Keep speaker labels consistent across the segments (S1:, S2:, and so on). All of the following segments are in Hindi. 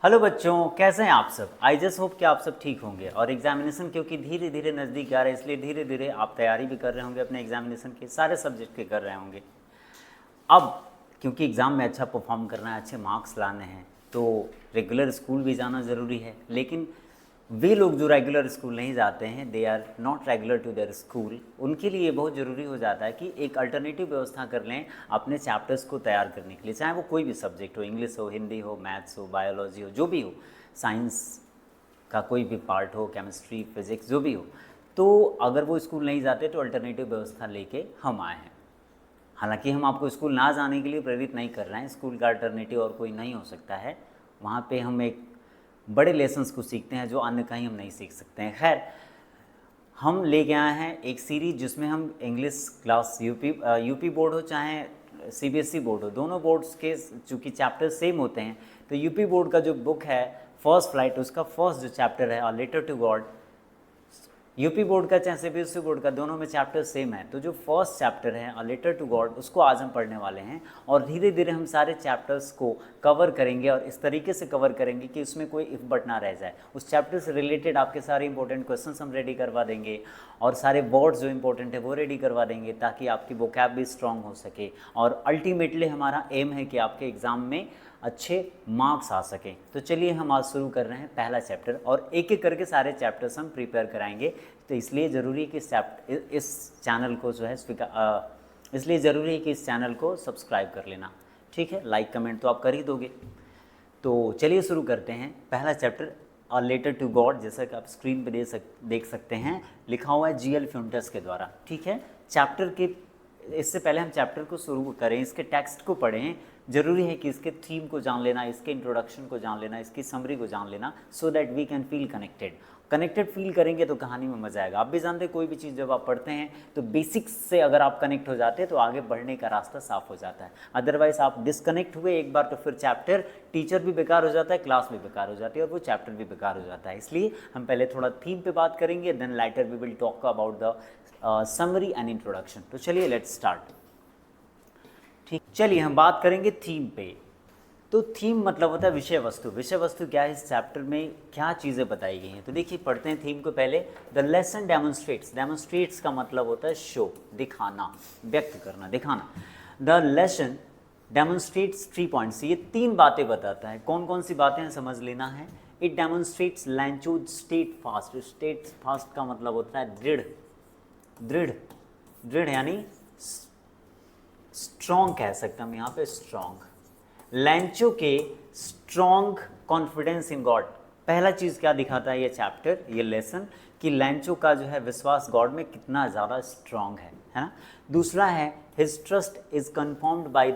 S1: हेलो बच्चों, कैसे हैं आप सब। आई जस्ट होप कि आप सब ठीक होंगे। और एग्जामिनेशन क्योंकि धीरे धीरे नज़दीक आ रहा है, इसलिए धीरे धीरे आप तैयारी भी कर रहे होंगे अपने एग्जामिनेशन की, सारे सब्जेक्ट के कर रहे होंगे। अब क्योंकि एग्ज़ाम में अच्छा परफॉर्म करना है, अच्छे मार्क्स लाने हैं, तो रेगुलर स्कूल भी जाना ज़रूरी है। लेकिन वे लोग जो रेगुलर स्कूल नहीं जाते हैं, they are not regular to their school, उनके लिए बहुत ज़रूरी हो जाता है कि एक अल्टरनेटिव व्यवस्था कर लें अपने चैप्टर्स को तैयार करने के लिए। चाहे वो कोई भी सब्जेक्ट हो, इंग्लिश हो, हिंदी हो, मैथ्स हो, बायोलॉजी हो, जो भी हो, साइंस का कोई भी पार्ट हो, केमिस्ट्री, फिजिक्स, जो भी हो। तो अगर वो स्कूल नहीं जाते तो अल्टरनेटिव व्यवस्था लेके हम आए हैं। हालांकि हम आपको स्कूल ना जाने के लिए प्रेरित नहीं कर रहे हैं, स्कूल का अल्टरनेटिव और कोई नहीं हो सकता है। वहाँ पे हम एक बड़े लेसन्स को सीखते हैं जो अन्य कहीं हम नहीं सीख सकते हैं। खैर, हम लेके आए हैं एक सीरीज जिसमें हम इंग्लिश क्लास यूपी बोर्ड हो चाहे सीबीएसई बोर्ड हो, दोनों बोर्ड्स के चूँकि चैप्टर सेम होते हैं, तो यूपी बोर्ड का जो बुक है फर्स्ट फ्लाइट, उसका फर्स्ट जो चैप्टर है a letter to God, UP board का चाहे सीबीएसई बोर्ड का, दोनों में चैप्टर सेम है। तो जो फर्स्ट चैप्टर है अ लेटर टू गॉड, उसको आज हम पढ़ने वाले हैं और धीरे धीरे हम सारे चैप्टर्स को कवर करेंगे और इस तरीके से कवर करेंगे कि उसमें कोई इफ बट ना रह जाए। उस चैप्टर से रिलेटेड आपके सारे इंपॉर्टेंट क्वेश्चंस हम रेडी करवा देंगे और सारे वर्ड्स जो इंपॉर्टेंट है वो रेडी करवा देंगे, ताकि आपकी वोकैब भी स्ट्रांग हो सके और अल्टीमेटली हमारा एम है कि आपके एग्ज़ाम में अच्छे मार्क्स आ सकें। तो चलिए हम आज शुरू कर रहे हैं पहला चैप्टर और एक एक करके सारे चैप्टर्स हम प्रिपेयर कराएंगे। तो इसलिए ज़रूरी है कि इस चैनल को जो है इसलिए ज़रूरी है कि इस चैनल को सब्सक्राइब कर लेना। ठीक है, लाइक कमेंट तो आप कर ही दोगे। तो चलिए शुरू करते हैं। पहला chapter a letter to God, जैसा कि आप स्क्रीन पे देख सकते हैं, लिखा हुआ है जीएल फ्यूंटस के द्वारा। ठीक है, चैप्टर के इससे पहले हम चैप्टर को शुरू करें, इसके टेक्स्ट को पढ़ें। ज़रूरी है कि इसके थीम को जान लेना, इसके इंट्रोडक्शन को जान लेना, इसकी समरी को जान लेना, so that we can feel connected feel करेंगे तो कहानी में मज़ा आएगा। आप भी जानते हैं कोई भी चीज़ जब आप पढ़ते हैं तो बेसिक्स से अगर आप कनेक्ट हो जाते हैं तो आगे बढ़ने का रास्ता साफ हो जाता है। अदरवाइज आप डिस्कनेक्ट हुए एक बार तो फिर चैप्टर, टीचर भी बेकार हो जाता है, क्लास भी बेकार हो जाती है और वो चैप्टर भी बेकार हो जाता है। इसलिए हम पहले थोड़ा थीम पे बात करेंगे, then later we will talk about the summary and introduction. तो चलिए लेट्स स्टार्ट। ठीक, चलिए हम बात करेंगे थीम पे। तो थीम मतलब होता है विषय वस्तु। विषय वस्तु क्या है, इस चैप्टर में क्या चीज़ें बताई गई हैं। तो देखिए पढ़ते हैं थीम को पहले। द लेसन डेमोन्स्ट्रेट्स, डेमोन्स्ट्रेट्स का मतलब होता है शो, दिखाना, व्यक्त करना, दिखाना। द लेसन डेमोन्स्ट्रेट्स 3 पॉइंट्स, ये 3 बातें बताता है। कौन कौन सी बातें हैं समझ लेना है। It demonstrates लैंचो state fast, state fast का मतलब होता है दृढ़, दृढ़, दृढ़ यानी स्ट्रॉन्ग कह सकते हैं हम यहाँ पे, स्ट्रॉन्ग। लैंचो के स्ट्रॉन्ग कॉन्फिडेंस इन गॉड, पहला चीज़ क्या दिखाता है ये चैप्टर, ये लेसन, कि लैंचो का जो है विश्वास गॉड में कितना ज़्यादा स्ट्रॉन्ग है ना। दूसरा है his trust is confirmed by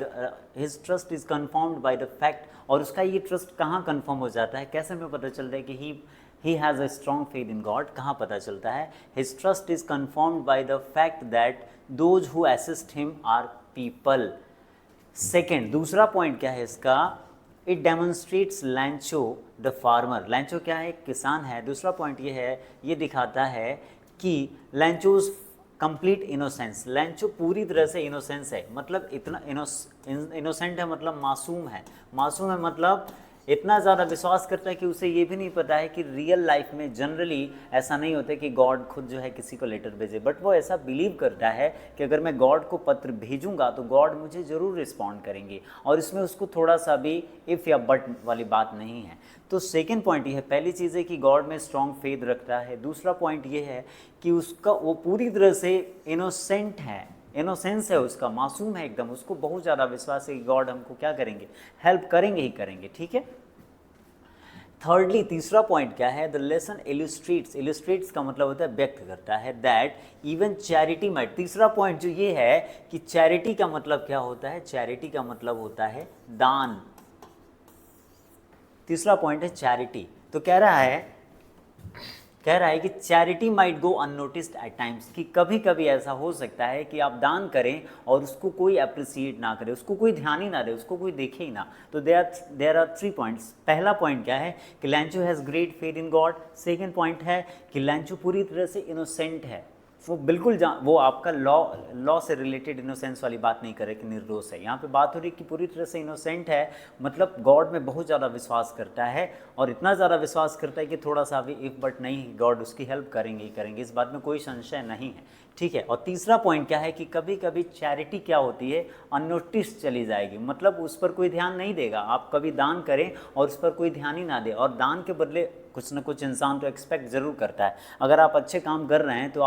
S1: the fact, और उसका ये ट्रस्ट कहाँ कन्फर्म हो जाता है, कैसे हमें पता चलता है कि he has a strong faith in God, कहाँ पता चलता है। His trust is confirmed by the fact that those who assist him are people. Second, दूसरा पॉइंट क्या है इसका, it demonstrates Lencho the farmer, Lencho क्या है, किसान है। दूसरा पॉइंट ये है, ये दिखाता है कि लैंचोज कंप्लीट इनोसेंस, लैंचो पूरी तरह से इनोसेंस है, मतलब इतना इनोसेंट है, मतलब मासूम है। मासूम है मतलब इतना ज़्यादा विश्वास करता है कि उसे ये भी नहीं पता है कि रियल लाइफ में जनरली ऐसा नहीं होता कि गॉड खुद जो है किसी को लेटर भेजे, बट वो ऐसा बिलीव करता है कि अगर मैं गॉड को पत्र भेजूंगा तो गॉड मुझे ज़रूर रिस्पॉन्ड करेंगे, और इसमें उसको थोड़ा सा भी इफ़ या बट वाली बात नहीं है। तो सेकेंड पॉइंट ये है, पहली चीज़ है कि गॉड में स्ट्रॉन्ग फेथ रखता है। दूसरा पॉइंट ये है कि उसका वो पूरी तरह से इनोसेंट है, इनोसेंस है उसका, मासूम है एकदम, उसको बहुत ज़्यादा विश्वास है कि गॉड हमको क्या करेंगे, हेल्प करेंगे ही करेंगे। ठीक है। थर्डली, तीसरा पॉइंट क्या है, द लेसन इलस्ट्रेट्स, इलस्ट्रेट्स का मतलब होता है व्यक्त करता है, दैट इवन चैरिटी माइट, तीसरा पॉइंट जो ये है कि चैरिटी का मतलब क्या होता है, चैरिटी का मतलब होता है दान। तीसरा पॉइंट है चैरिटी। तो कह रहा है कि charity might go unnoticed at times, कि कभी कभी ऐसा हो सकता है कि आप दान करें और उसको कोई अप्रिसिएट ना करे, उसको कोई ध्यान ही ना दे, उसको कोई देखे ही ना। तो देयर आर 3 पॉइंट्स। पहला पॉइंट क्या है कि लैंचो has great faith in God. Second point है कि लैंचो पूरी तरह से इनोसेंट है। वो बिल्कुल वो आपका लॉ से रिलेटेड इनोसेंस वाली बात नहीं करे कि निर्दोष है। यहाँ पे बात हो रही कि पूरी तरह से इनोसेंट है, मतलब गॉड में बहुत ज़्यादा विश्वास करता है, और इतना ज़्यादा विश्वास करता है कि थोड़ा सा भी इफ़ बट नहीं, गॉड उसकी हेल्प करेंगे ही करेंगे, इस बात में कोई संशय नहीं है। ठीक है। और तीसरा पॉइंट क्या है कि कभी कभी चैरिटी क्या होती है, अननोटिस चली जाएगी, मतलब उस पर कोई ध्यान नहीं देगा। आप कभी दान करें और उस पर कोई ध्यान ही ना दे, और दान के बदले कुछ ना कुछ इंसान तो एक्सपेक्ट ज़रूर करता है। अगर आप अच्छे काम कर रहे हैं तो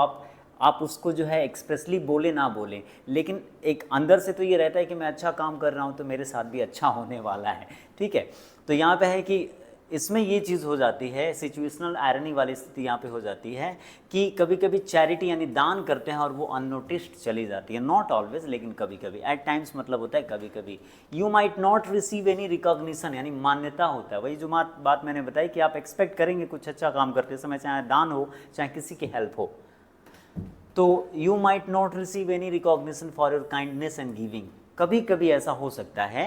S1: आप उसको जो है एक्सप्रेसली बोले ना बोलें, लेकिन एक अंदर से तो ये रहता है कि मैं अच्छा काम कर रहा हूँ तो मेरे साथ भी अच्छा होने वाला है। ठीक है। तो यहाँ पे है कि इसमें ये चीज़ हो जाती है, सिचुएशनल आयरनी वाली स्थिति यहाँ पे हो जाती है कि कभी कभी चैरिटी यानी दान करते हैं और वो अननोटिस्ड चली जाती है। नॉट ऑलवेज, लेकिन कभी कभी, एट टाइम्स मतलब होता है कभी कभी। You might not receive any recognition, यानी मान्यता होता है। वही जो बात मैंने बताई कि आप एक्सपेक्ट करेंगे कुछ अच्छा काम करते समय, चाहे दान हो चाहे किसी की हेल्प हो, तो you might not receive any recognition for your kindness and giving. कभी कभी ऐसा हो सकता है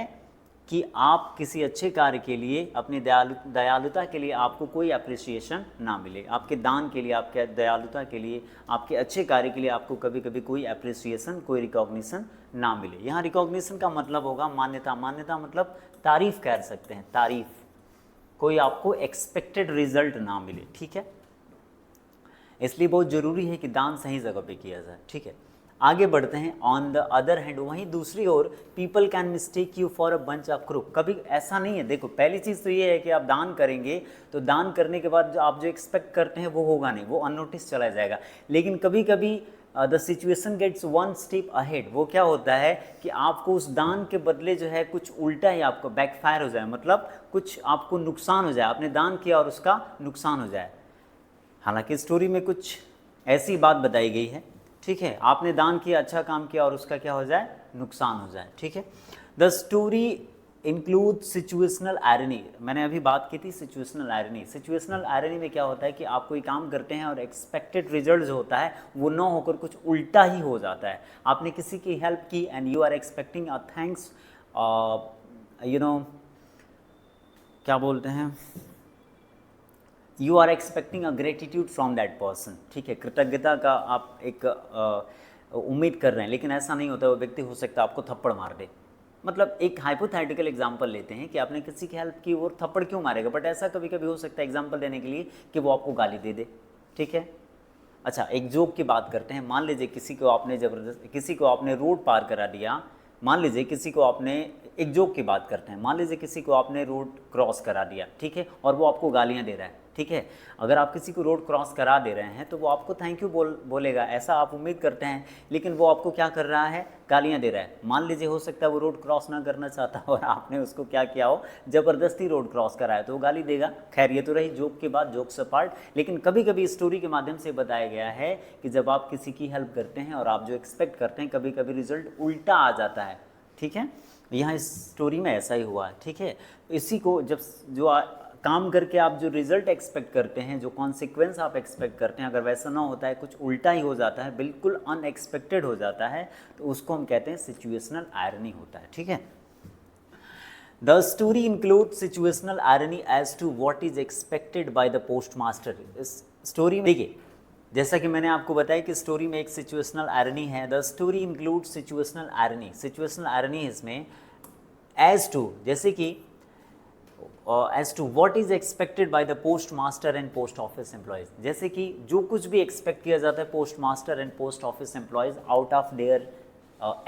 S1: कि आप किसी अच्छे कार्य के लिए, अपनी दयालुता के लिए आपको कोई अप्रिसिएशन ना मिले, आपके दान के लिए, आपके दयालुता के लिए, आपके अच्छे कार्य के लिए आपको कभी कभी कोई अप्रिसिएशन, कोई रिकॉग्निशन ना मिले। यहाँ रिकॉग्निशन का मतलब होगा मान्यता। मान्यता मतलब तारीफ कह सकते हैं, तारीफ, कोई आपको एक्सपेक्टेड रिजल्ट ना मिले। ठीक है। इसलिए बहुत ज़रूरी है कि दान सही जगह पे किया जाए। ठीक है। आगे बढ़ते हैं। ऑन द अदर हैंड, वहीं दूसरी ओर, people can mistake you for a bunch of crook. कभी ऐसा नहीं है, देखो पहली चीज़ तो ये है कि आप दान करेंगे तो दान करने के बाद आप जो एक्सपेक्ट करते हैं वो होगा नहीं, वो अननोटिस चला जाएगा। लेकिन कभी कभी the situation gets one step ahead. वो क्या होता है कि आपको उस दान के बदले जो है कुछ उल्टा ही आपको बैकफायर हो जाए, मतलब कुछ आपको नुकसान हो जाए। आपने दान किया और उसका नुकसान हो जाए। हालांकि स्टोरी में कुछ ऐसी बात बताई गई है। ठीक है। आपने दान किया, अच्छा काम किया, और उसका क्या हो जाए, नुकसान हो जाए। ठीक है। The story include situational irony. मैंने अभी बात की थी सिचुएशनल आयरनी। सिचुएशनल आयरनी में क्या होता है कि आप कोई काम करते हैं और एक्सपेक्टेड रिजल्ट जो होता है वो ना होकर कुछ उल्टा ही हो जाता है। आपने किसी की हेल्प की and you are expecting a thanks, you know क्या बोलते हैं, you are expecting a gratitude from that person. ठीक है। कृतज्ञता का आप एक उम्मीद कर रहे हैं, लेकिन ऐसा नहीं होता। वो व्यक्ति हो सकता है आपको थप्पड़ मार दे। मतलब एक हाइपोथेटिकल एग्जांपल लेते हैं कि आपने किसी की हेल्प की, वो थप्पड़ क्यों मारेगा, बट ऐसा कभी कभी हो सकता है एग्जांपल देने के लिए कि वो आपको गाली दे दे। ठीक है। अच्छा, एक जोक की बात करते हैं। मान लीजिए किसी को आपने रोड पार करा दिया। मान लीजिए किसी को आपने, एक जोक की बात करते हैं, मान लीजिए किसी को आपने रोड क्रॉस करा दिया। ठीक है। और वो आपको गालियाँ दे रहा है। ठीक है। अगर आप किसी को रोड क्रॉस करा दे रहे हैं तो वो आपको थैंक यू बोलेगा, ऐसा आप उम्मीद करते हैं, लेकिन वो आपको क्या कर रहा है, गालियाँ दे रहा है। मान लीजिए हो सकता है वो रोड क्रॉस ना करना चाहता और आपने उसको क्या किया हो, ज़बरदस्ती रोड क्रॉस कराया, तो वो गाली देगा। खैर ये तो रही जोक की बात, जोक्स अपार्ट। लेकिन कभी कभी स्टोरी के माध्यम से बताया गया है कि जब आप किसी की हेल्प करते हैं और आप जो एक्सपेक्ट करते हैं, कभी कभी रिजल्ट उल्टा आ जाता है। ठीक है। यहाँ इस स्टोरी में ऐसा ही हुआ है। ठीक है। इसी को जब काम करके आप जो रिजल्ट एक्सपेक्ट करते हैं, जो कॉन्सिक्वेंस आप एक्सपेक्ट करते हैं, अगर वैसा ना होता है, कुछ उल्टा ही हो जाता है, बिल्कुल अनएक्सपेक्टेड हो जाता है, तो उसको हम कहते हैं सिचुएशनल आयरनी होता है। ठीक है। The story include situational irony as to what is expected by the post master. इस स्टोरी में देखिए, जैसा कि मैंने आपको बताया कि स्टोरी में एक सिचुएशनल आयरनी है। The story include situational irony. Situational irony इसमें एज टू, जैसे कि as to what is expected by the post master and post office employees. जैसे कि जो कुछ भी एक्सपेक्ट किया जाता है post master and post office employees out of their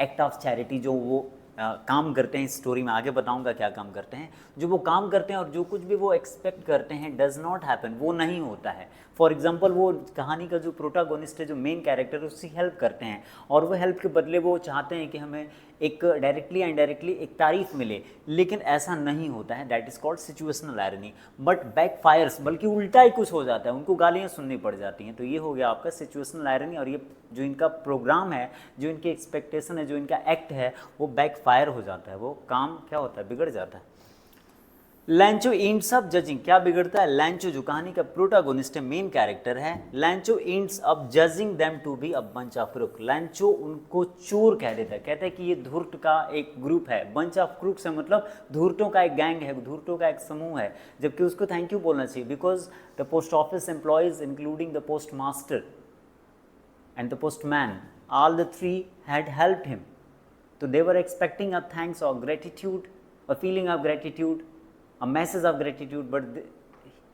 S1: act of charity, जो वो काम करते हैं। इस स्टोरी में आगे बताऊंगा क्या काम करते हैं। जो वो काम करते हैं और जो कुछ भी वो एक्सपेक्ट करते हैं डज नॉट हैपन, वो नहीं होता है। फॉर एग्जाम्पल, वो कहानी का जो प्रोटागोनिस्ट है, जो मेन कैरेक्टर है, उसकी हेल्प करते हैं और वो हेल्प के बदले वो चाहते हैं कि हमें एक डायरेक्टली या इनडायरेक्टली एक तारीफ मिले, लेकिन ऐसा नहीं होता है। That is called situational irony. But backfires, बल्कि उल्टा ही कुछ हो जाता है, उनको गालियाँ सुननी पड़ जाती हैं। तो ये हो गया आपका सिचुएशनल आयरनी। और ये जो इनका प्रोग्राम है, जो इनकी एक्सपेक्टेशन है, जो इनका एक्ट है, वो बैक फायर हो जाता है, वो काम क्या होता है, बिगड़ जाता है। लैंचो एंड्स अप जजिंग, क्या बिगड़ता है, लैंचो जो कहानी का प्रोटागोनिस्ट है, मेन कैरेक्टर है, Lencho ends up judging them to be a bunch of crook. Lencho उनको चोर कह देता है, कहता है कि ये धूर्त का एक ग्रुप है। बंच ऑफ क्रूक से मतलब धूर्तों का एक गैंग है, धूर्तों का एक समूह है, जबकि उसको थैंक यू बोलना चाहिए, because the post office employees including the post master and the postman, all the three had helped him. So they were expecting a thanks or gratitude, a feeling of gratitude, a message of gratitude,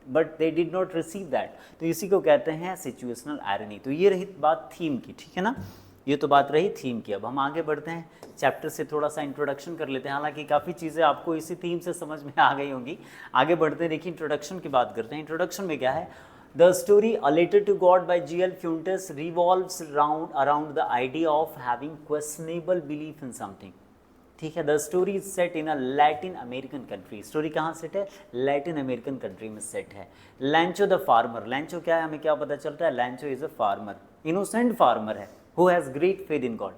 S1: but they did not receive that. तो इसी को कहते हैं सिचुएशनल आयरनी। तो ये रही बात थीम की, ठीक है ना, ये तो बात रही थीम की। अब हम आगे बढ़ते हैं, चैप्टर से थोड़ा सा इंट्रोडक्शन कर लेते हैं। हालांकि काफ़ी चीज़ें आपको इसी थीम से समझ में आ गई होंगी। आगे बढ़ते हैं, देखिए इंट्रोडक्शन की बात करते हैं। इंट्रोडक्शन में क्या है, the story a letter to God by G.L. Fuentes revolves around the idea of having questionable belief in something. ठीक है, the story is set in a Latin American country. Story कहाँ सेट है, लैटिन अमेरिकन कंट्री में सेट है। लैंचो द फार्मर, लैंचो क्या है, हमें क्या पता चलता है, Lencho is a farmer, innocent farmer है, who has great faith in God.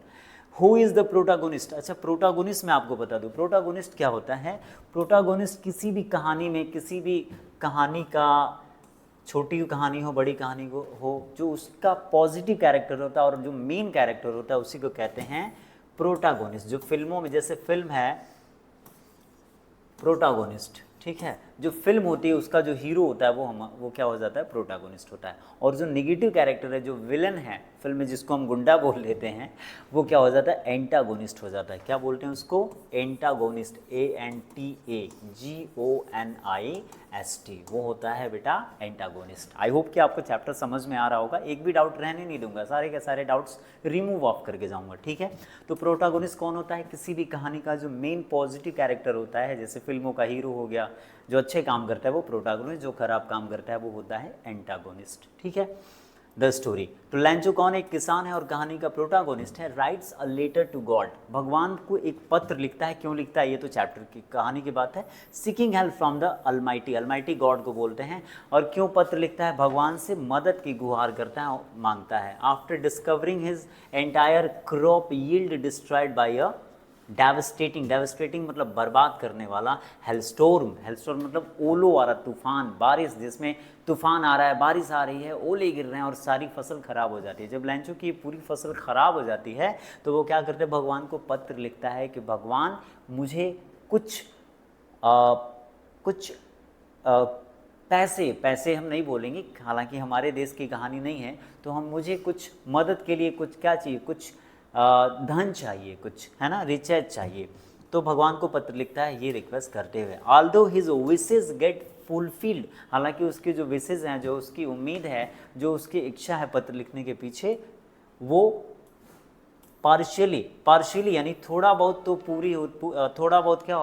S1: Who is the protagonist, अच्छा प्रोटागोनिस्ट मैं आपको बता दूँ, प्रोटागोनिस्ट क्या होता है। प्रोटागोनिस्ट किसी भी कहानी में, किसी भी कहानी का, छोटी कहानी हो बड़ी कहानी हो, जो उसका पॉजिटिव कैरेक्टर होता है और जो मेन कैरेक्टर होता है उसी को कहते हैं प्रोटागोनिस्ट। जो फिल्मों में, जैसे फिल्म है प्रोटागोनिस्ट, ठीक है, जो फिल्म होती है उसका जो हीरो होता है वो क्या हो जाता है, प्रोटागोनिस्ट होता है। और जो नेगेटिव कैरेक्टर है, जो विलन है फिल्म में, जिसको हम गुंडा बोल लेते हैं, वो क्या हो जाता है, एंटागोनिस्ट हो जाता है। क्या बोलते हैं उसको, एंटागोनिस्ट, ANTAGONIST, वो होता है बेटा एंटागोनिस्ट। आई होप कि आपको चैप्टर समझ में आ रहा होगा, एक भी डाउट रहने नहीं दूंगा, सारे के सारे डाउट्स रिमूव ऑफ करके जाऊंगा, ठीक है। तो प्रोटागोनिस्ट कौन होता है, किसी भी कहानी का जो मेन पॉजिटिव कैरेक्टर होता है, जैसे फिल्मों का हीरो हो गया, जो अच्छे काम करता है वो प्रोटागोनिस्ट, जो खराब काम करता है वो होता है एंटागोनिस्ट, ठीक है। द स्टोरी, तो लैंचो कौन, एक किसान है और कहानी का प्रोटागोनिस्ट है। Writes a letter to God, भगवान को एक पत्र लिखता है। क्यों लिखता है, ये तो चैप्टर की कहानी की बात है। Seeking help from the Almighty, Almighty God को बोलते हैं। और क्यों पत्र लिखता है, भगवान से मदद की गुहार करता है, मांगता है। After discovering his entire crop yield destroyed by a devastating, devastating मतलब बर्बाद करने वाला, हेलस्टोर्म, हेलस्टोर्म मतलब ओलो आ रहा, तूफान, बारिश, जिसमें तूफान आ रहा है, बारिश आ रही है, ओले गिर रहे हैं और सारी फसल खराब हो जाती है। जब लैंचो की पूरी फसल खराब हो जाती है तो वो क्या करते हैं, भगवान को पत्र लिखता है कि भगवान मुझे कुछ पैसे हम नहीं बोलेंगे, हालांकि हमारे देश की कहानी नहीं है, तो हम, मुझे कुछ मदद के लिए कुछ क्या चाहिए, कुछ धन चाहिए, कुछ है ना, रिचार्ज चाहिए। तो भगवान को पत्र लिखता है ये रिक्वेस्ट करते हुए। Although his wishes gate fulfilled, हालांकि उसके जो विशेस हैं, जो उसकी उम्मीद है, जो उसकी इच्छा है पत्र लिखने के पीछे, वो पार्शियली यानी थोड़ा बहुत तो पूरी हो, थोड़ा बहुत क्या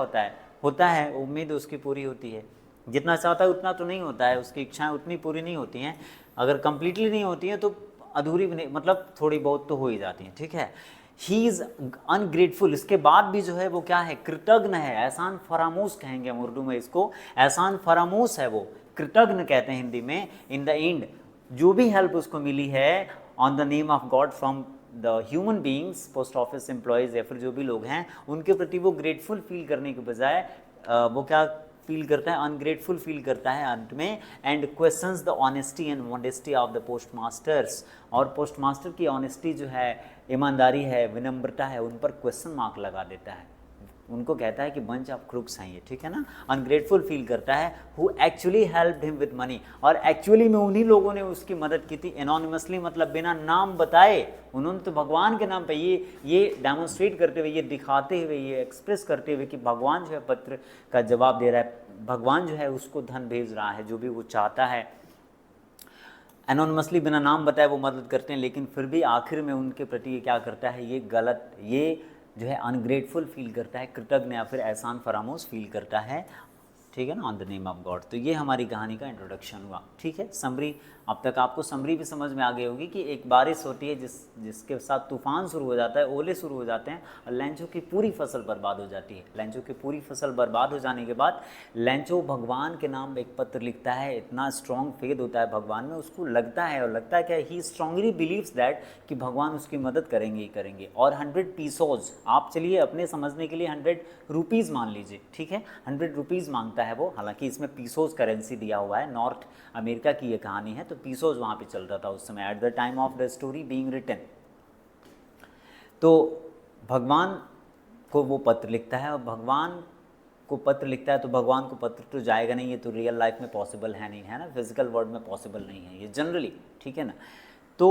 S1: होता है उम्मीद उसकी पूरी होती है। जितना चाहता है उतना तो नहीं होता है, उसकी इच्छाएं उतनी पूरी नहीं होती हैं। अगर कंप्लीटली नहीं होती हैं तो अधूरी भी नहीं, मतलब थोड़ी बहुत तो हो ही जाती हैं, ठीक है। ही इज़ अनग्रेटफुल, इसके बाद भी जो है वो क्या है, कृतज्ञ है, एहसान फरामोश कहेंगे हम उर्दू में इसको, एहसान फरामोश है वो, कृतज्ञ कहते हैं हिंदी में। इन द एंड, जो भी हेल्प उसको मिली है on the name of God from the human beings, post office employees या फिर जो भी लोग हैं, उनके प्रति वो ग्रेटफुल फील करने के बजाय वो क्या फील करता है, अनग्रेटफुल फील करता है अंत में। And questions the honesty and modesty of the post masters, और पोस्ट मास्टर की ऑनेस्टी जो है, ईमानदारी है, विनम्रता है, उन पर क्वेश्चन मार्क लगा देता है। उनको कहता है कि बंच ऑफ क्रुक्स हैं ये, ठीक है ना। अनग्रेटफुल फील करता है। Who actually helped him with money, और एक्चुअली में उन्हीं लोगों ने उसकी मदद की थी। एनोनिमसली मतलब बिना नाम बताए, उन्होंने तो भगवान के नाम पे ये डेमोन्स्ट्रेट करते हुए, ये दिखाते हुए, ये एक्सप्रेस करते हुए कि भगवान जो है पत्र का जवाब दे रहा है, भगवान जो है उसको धन भेज रहा है, जो भी वो चाहता है। एनोनिमसली बिना नाम बताए वो मदद करते हैं, लेकिन फिर भी आखिर में उनके प्रति ये क्या करता है, ये गलत, ये जो है अनग्रेटफुल फील करता है, कृतज्ञ या फिर एहसान फरामोश फील करता है, ठीक है ना, on the name of God. तो ये हमारी कहानी का इंट्रोडक्शन हुआ, ठीक है। समरी, अब तक आपको समरी भी समझ में आ गई होगी कि एक बारिश होती है जिसके साथ तूफान शुरू हो जाता है, ओले शुरू हो जाते हैं और लैंचो की पूरी फसल बर्बाद हो जाती है। लैंचो की पूरी फसल बर्बाद हो जाने के बाद लैंचो भगवान के नाम एक पत्र लिखता है। इतना स्ट्रॉन्ग फेथ होता है भगवान में, उसको लगता है, और लगता है क्या, ही स्ट्रांगली बिलीव्स दैट कि भगवान उसकी मदद करेंगे ही करेंगे। और 100 पीसोज, आप चलिए अपने समझने के लिए 100 रुपीज़ मान लीजिए, ठीक है, 100 रुपीज़ मांगता है वो। हालांकि इसमें पीसोज करेंसी दिया हुआ है, नॉर्थ अमेरिका की ये कहानी है, तो पीसोज वहाँ पे चल रहा था उस समय, at the time of the story being written. तो भगवान को वो पत्र लिखता है, और भगवान को पत्र लिखता है तो भगवान को पत्र तो जाएगा नहीं, ये तो रियल लाइफ में पॉसिबल है नहीं, है ना, फिजिकल वर्ल्ड में पॉसिबल नहीं है ये जनरली, ठीक है ना। तो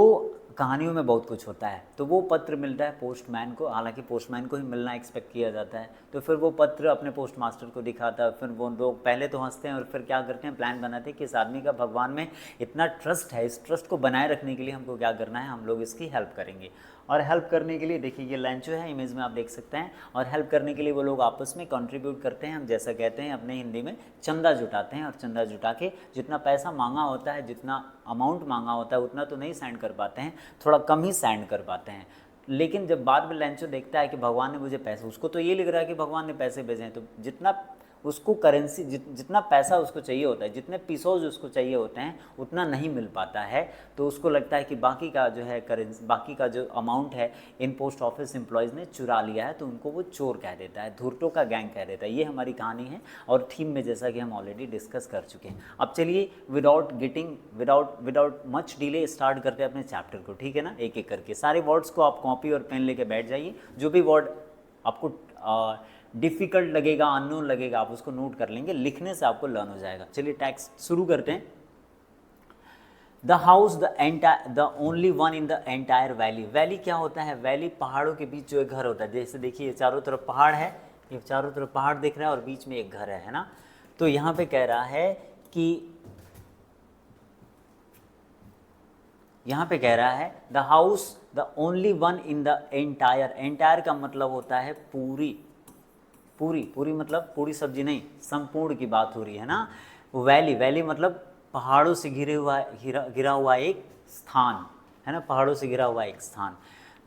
S1: कहानियों में बहुत कुछ होता है। तो वो पत्र मिलता है पोस्टमैन को, हालांकि पोस्टमैन को ही मिलना एक्सपेक्ट किया जाता है। तो फिर वो पत्र अपने पोस्ट मास्टर को दिखाता है, फिर वो लोग पहले तो हंसते हैं और फिर क्या करते हैं, प्लान बनाते हैं कि इस आदमी का भगवान में इतना ट्रस्ट है, इस ट्रस्ट को बनाए रखने के लिए हमको क्या करना है, हम लोग इसकी हेल्प करेंगे। और हेल्प करने के लिए देखिए ये लेंचो है, इमेज में आप देख सकते हैं, और हेल्प करने के लिए वो लोग आपस में कंट्रीब्यूट करते हैं। हम जैसा कहते हैं अपने हिंदी में चंदा जुटाते हैं, और चंदा जुटा के जितना पैसा मांगा होता है, जितना अमाउंट मांगा होता है उतना तो नहीं सेंड कर पाते हैं, थोड़ा कम ही सेंड कर पाते हैं। लेकिन जब बाद में लेंचो देखता है कि भगवान ने मुझे पैसे, उसको तो ये लग रहा है कि भगवान ने पैसे भेजे हैं, तो जितना उसको करेंसी जितना पैसा उसको चाहिए होता है, जितने पीसोज उसको चाहिए होते हैं उतना नहीं मिल पाता है। तो उसको लगता है कि बाकी का जो है करेंसी, बाकी का जो अमाउंट है इन पोस्ट ऑफिस एम्प्लॉयज़ ने चुरा लिया है, तो उनको वो चोर कह देता है, धूर्तों का गैंग कह देता है। ये हमारी कहानी है और थीम में जैसा कि हम ऑलरेडी डिस्कस कर चुके हैं। अब चलिए विदाउट मच डिले स्टार्ट करते हैं अपने चैप्टर को, ठीक है ना। एक एक करके सारे वर्ड्स को आप कॉपी और पेन लेके बैठ जाइए। जो भी वर्ड आपको डिफ़िकल्ट लगेगा, अननोन लगेगा, आप उसको नोट कर लेंगे, लिखने से आपको लर्न हो जाएगा। चलिए टेक्स्ट शुरू करते हैं। The house the only one in the entire valley. Valley क्या होता है, वैली पहाड़ों के बीच जो एक घर होता है। जैसे देखिए चारों तरफ पहाड़ है, ये चारों तरफ पहाड़ दिख रहा है और बीच में एक घर है ना। तो यहाँ पे कह रहा है कि the house the only one in the entire. Entire का मतलब होता है पूरी, पूरी मतलब पूरी सब्जी नहीं, संपूर्ण की बात हो रही है ना। वैली मतलब पहाड़ों से घिरा हुआ एक स्थान है ना, पहाड़ों से घिरा हुआ एक स्थान।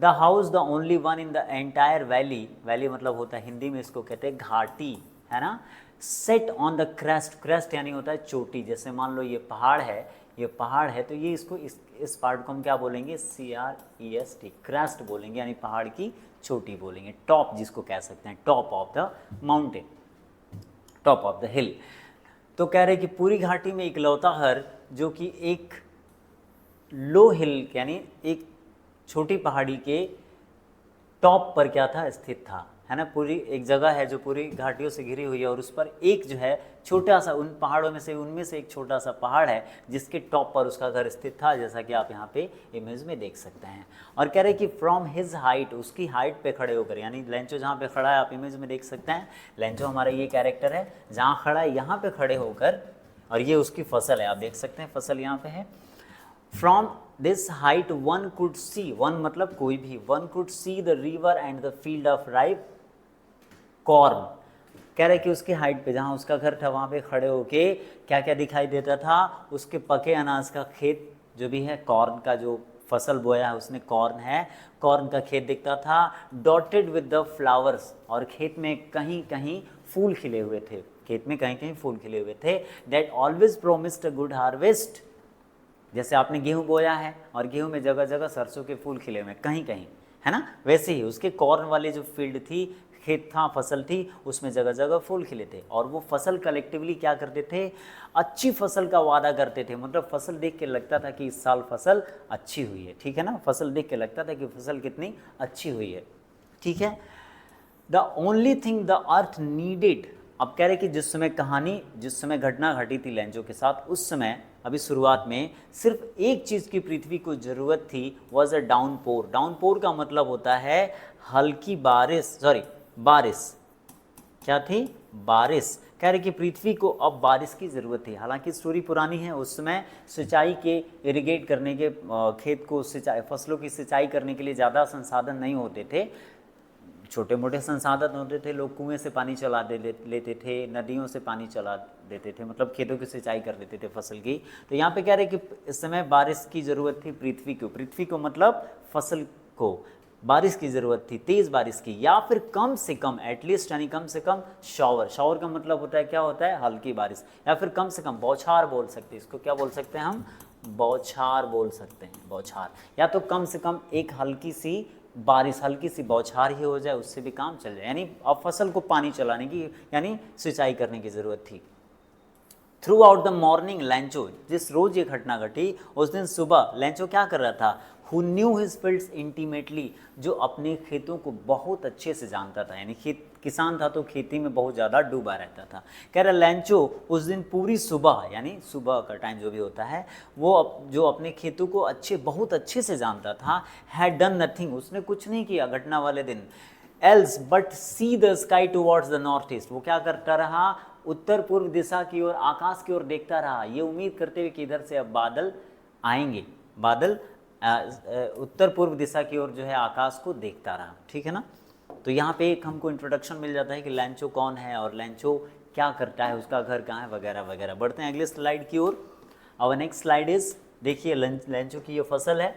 S1: The house the only one in the entire valley मतलब होता है, हिंदी में इसको कहते हैं घाटी, है ना। सेट ऑन द क्रेस्ट यानी होता है चोटी। जैसे मान लो ये पहाड़ है, तो ये इसको इस पार्ट को हम क्या बोलेंगे, CREST, क्रेस्ट बोलेंगे, यानी पहाड़ की चोटी बोलेंगे। टॉप जिसको कह सकते हैं, top of the mountain, top of the हिल। तो कह रहे कि पूरी घाटी में इकलौता घर जो कि एक लो हिल यानी एक छोटी पहाड़ी के टॉप पर क्या था, स्थित था, है ना। पूरी एक जगह है जो पूरी घाटियों से घिरी हुई है और उस पर एक जो है छोटा सा, उन पहाड़ों में से उनमें से एक छोटा सा पहाड़ है जिसके टॉप पर उसका घर स्थित था, जैसा कि आप यहाँ पे इमेज में देख सकते हैं। और कह रहे कि फ्रॉम हिज हाइट, उसकी हाइट पे खड़े होकर, यानी लेंचो जहाँ पे खड़ा है आप इमेज में देख सकते हैं, लेंचो हमारा ये कैरेक्टर है, जहाँ खड़ा है यहाँ पे खड़े होकर, और ये उसकी फसल है, आप देख सकते हैं फसल यहाँ पे है। From this height one could see, one मतलब कोई भी, one could see the river and the field of ripe corn. कह रहे कि उसके हाइट पे जहाँ उसका घर था वहाँ पे खड़े होके क्या क्या दिखाई देता था, उसके पके अनाज का खेत जो भी है, कॉर्न का जो फसल बोया है उसने, कॉर्न है, कॉर्न का खेत दिखता था। डॉटेड विद द फ्लावर्स, और खेत में कहीं कहीं फूल खिले हुए थे, खेत में कहीं कहीं फूल खिले हुए थे। That always promised a good harvest, जैसे आपने गेहूं बोया है और गेहूं में जगह जगह सरसों के फूल खिले हुए कहीं कहीं, है ना, वैसे ही उसके कॉर्न वाले जो फील्ड थी, खेत था, फसल थी, उसमें जगह जगह फूल खिले थे। और वो फसल कलेक्टिवली क्या करते थे, अच्छी फसल का वादा करते थे। मतलब फसल देख के लगता था कि इस साल फसल अच्छी हुई है, ठीक है ना, फसल देख के लगता था कि फसल कितनी अच्छी हुई है, ठीक है। The only thing the earth needed, अब कह रहे कि जिस समय घटना घटी थी लेंचो के साथ, उस समय अभी शुरुआत में सिर्फ एक चीज़ की पृथ्वी को ज़रूरत थी, वॉज अ डाउनपोर। डाउनपोर का मतलब होता है हल्की बारिश, बारिश क्या थी, बारिश। कह रहे कि पृथ्वी को अब बारिश की ज़रूरत थी। हालांकि स्टोरी पुरानी है, उस समय सिंचाई के, इरिगेट करने के, खेत को सिंचाई, फसलों की सिंचाई करने के लिए ज़्यादा संसाधन नहीं होते थे, छोटे मोटे संसाधन होते थे, लोग कुएं से पानी चला लेते थे, नदियों से पानी चला देते थे, मतलब खेतों की सिंचाई कर देते थे फसल की। तो यहाँ पे कह रहे कि इस समय बारिश की ज़रूरत थी पृथ्वी को मतलब फसल को बारिश की ज़रूरत थी, तेज़ बारिश की, या फिर कम से कम, एटलीस्ट यानी कम से कम शावर का मतलब होता है, क्या होता है, हल्की बारिश, या फिर कम से कम बौछार बोल सकते हैं, इसको क्या बोल सकते हैं हम, बौछार बोल सकते हैं, बौछार, या तो कम से कम एक हल्की सी बारिश, हल्की सी बौछार ही हो जाए, उससे भी काम चल जाए। यानी अब फसल को पानी चलाने की, यानी सिंचाई करने की ज़रूरत थी। थ्रू आउट द मॉर्निंग लैंचो, जिस रोज ये घटना घटी उस दिन सुबह लैंचो क्या कर रहा था, who knew his fields intimately, जो अपने खेतों को बहुत अच्छे से जानता था, यानी किसान था तो खेती में बहुत ज़्यादा डूबा रहता था। कह रहा लैंचो उस दिन पूरी सुबह, यानी सुबह का टाइम जो भी होता है, वो जो अपने खेतों को बहुत अच्छे से जानता था, हैड डन नथिंग, उसने कुछ नहीं किया घटना वाले दिन, else but see the sky towards the north east, वो क्या करता रहा, उत्तर पूर्व दिशा की ओर, आकाश की ओर देखता रहा, ये उम्मीद करते हुए कि इधर से अब बादल आएंगे, बादल उत्तर पूर्व दिशा की ओर जो है आकाश को देखता रहा। ठीक है ना। तो यहाँ पे एक हमको इंट्रोडक्शन मिल जाता है कि लैंचो कौन है और लैंचो क्या करता है, उसका घर कहाँ है, वगैरह वगैरह। बढ़ते हैं अगले स्लाइड की ओर। और नेक्स्ट स्लाइड इज, देखिए लैंचो की ये फसल है,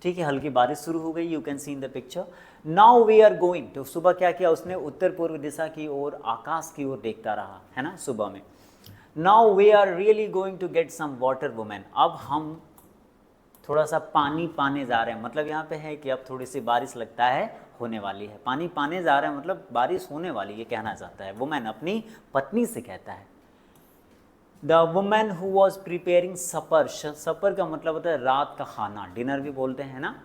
S1: ठीक है, हल्की बारिश शुरू हो गई, you can see in the picture. Now we are going, तो सुबह क्या किया उसने, उत्तर पूर्व दिशा की ओर, आकाश की ओर देखता रहा, है ना, सुबह में। Now we are really going to get some water women, अब हम थोड़ा सा पानी पाने जा रहे हैं, मतलब यहाँ पे है कि अब थोड़ी सी बारिश लगता है होने वाली है, पानी पाने जा रहे हैं मतलब बारिश होने वाली, ये कहना चाहता है। वुमेन अपनी पत्नी से कहता है। The women who was preparing supper, supper का मतलब होता है रात का खाना, डिनर भी बोलते हैं ना।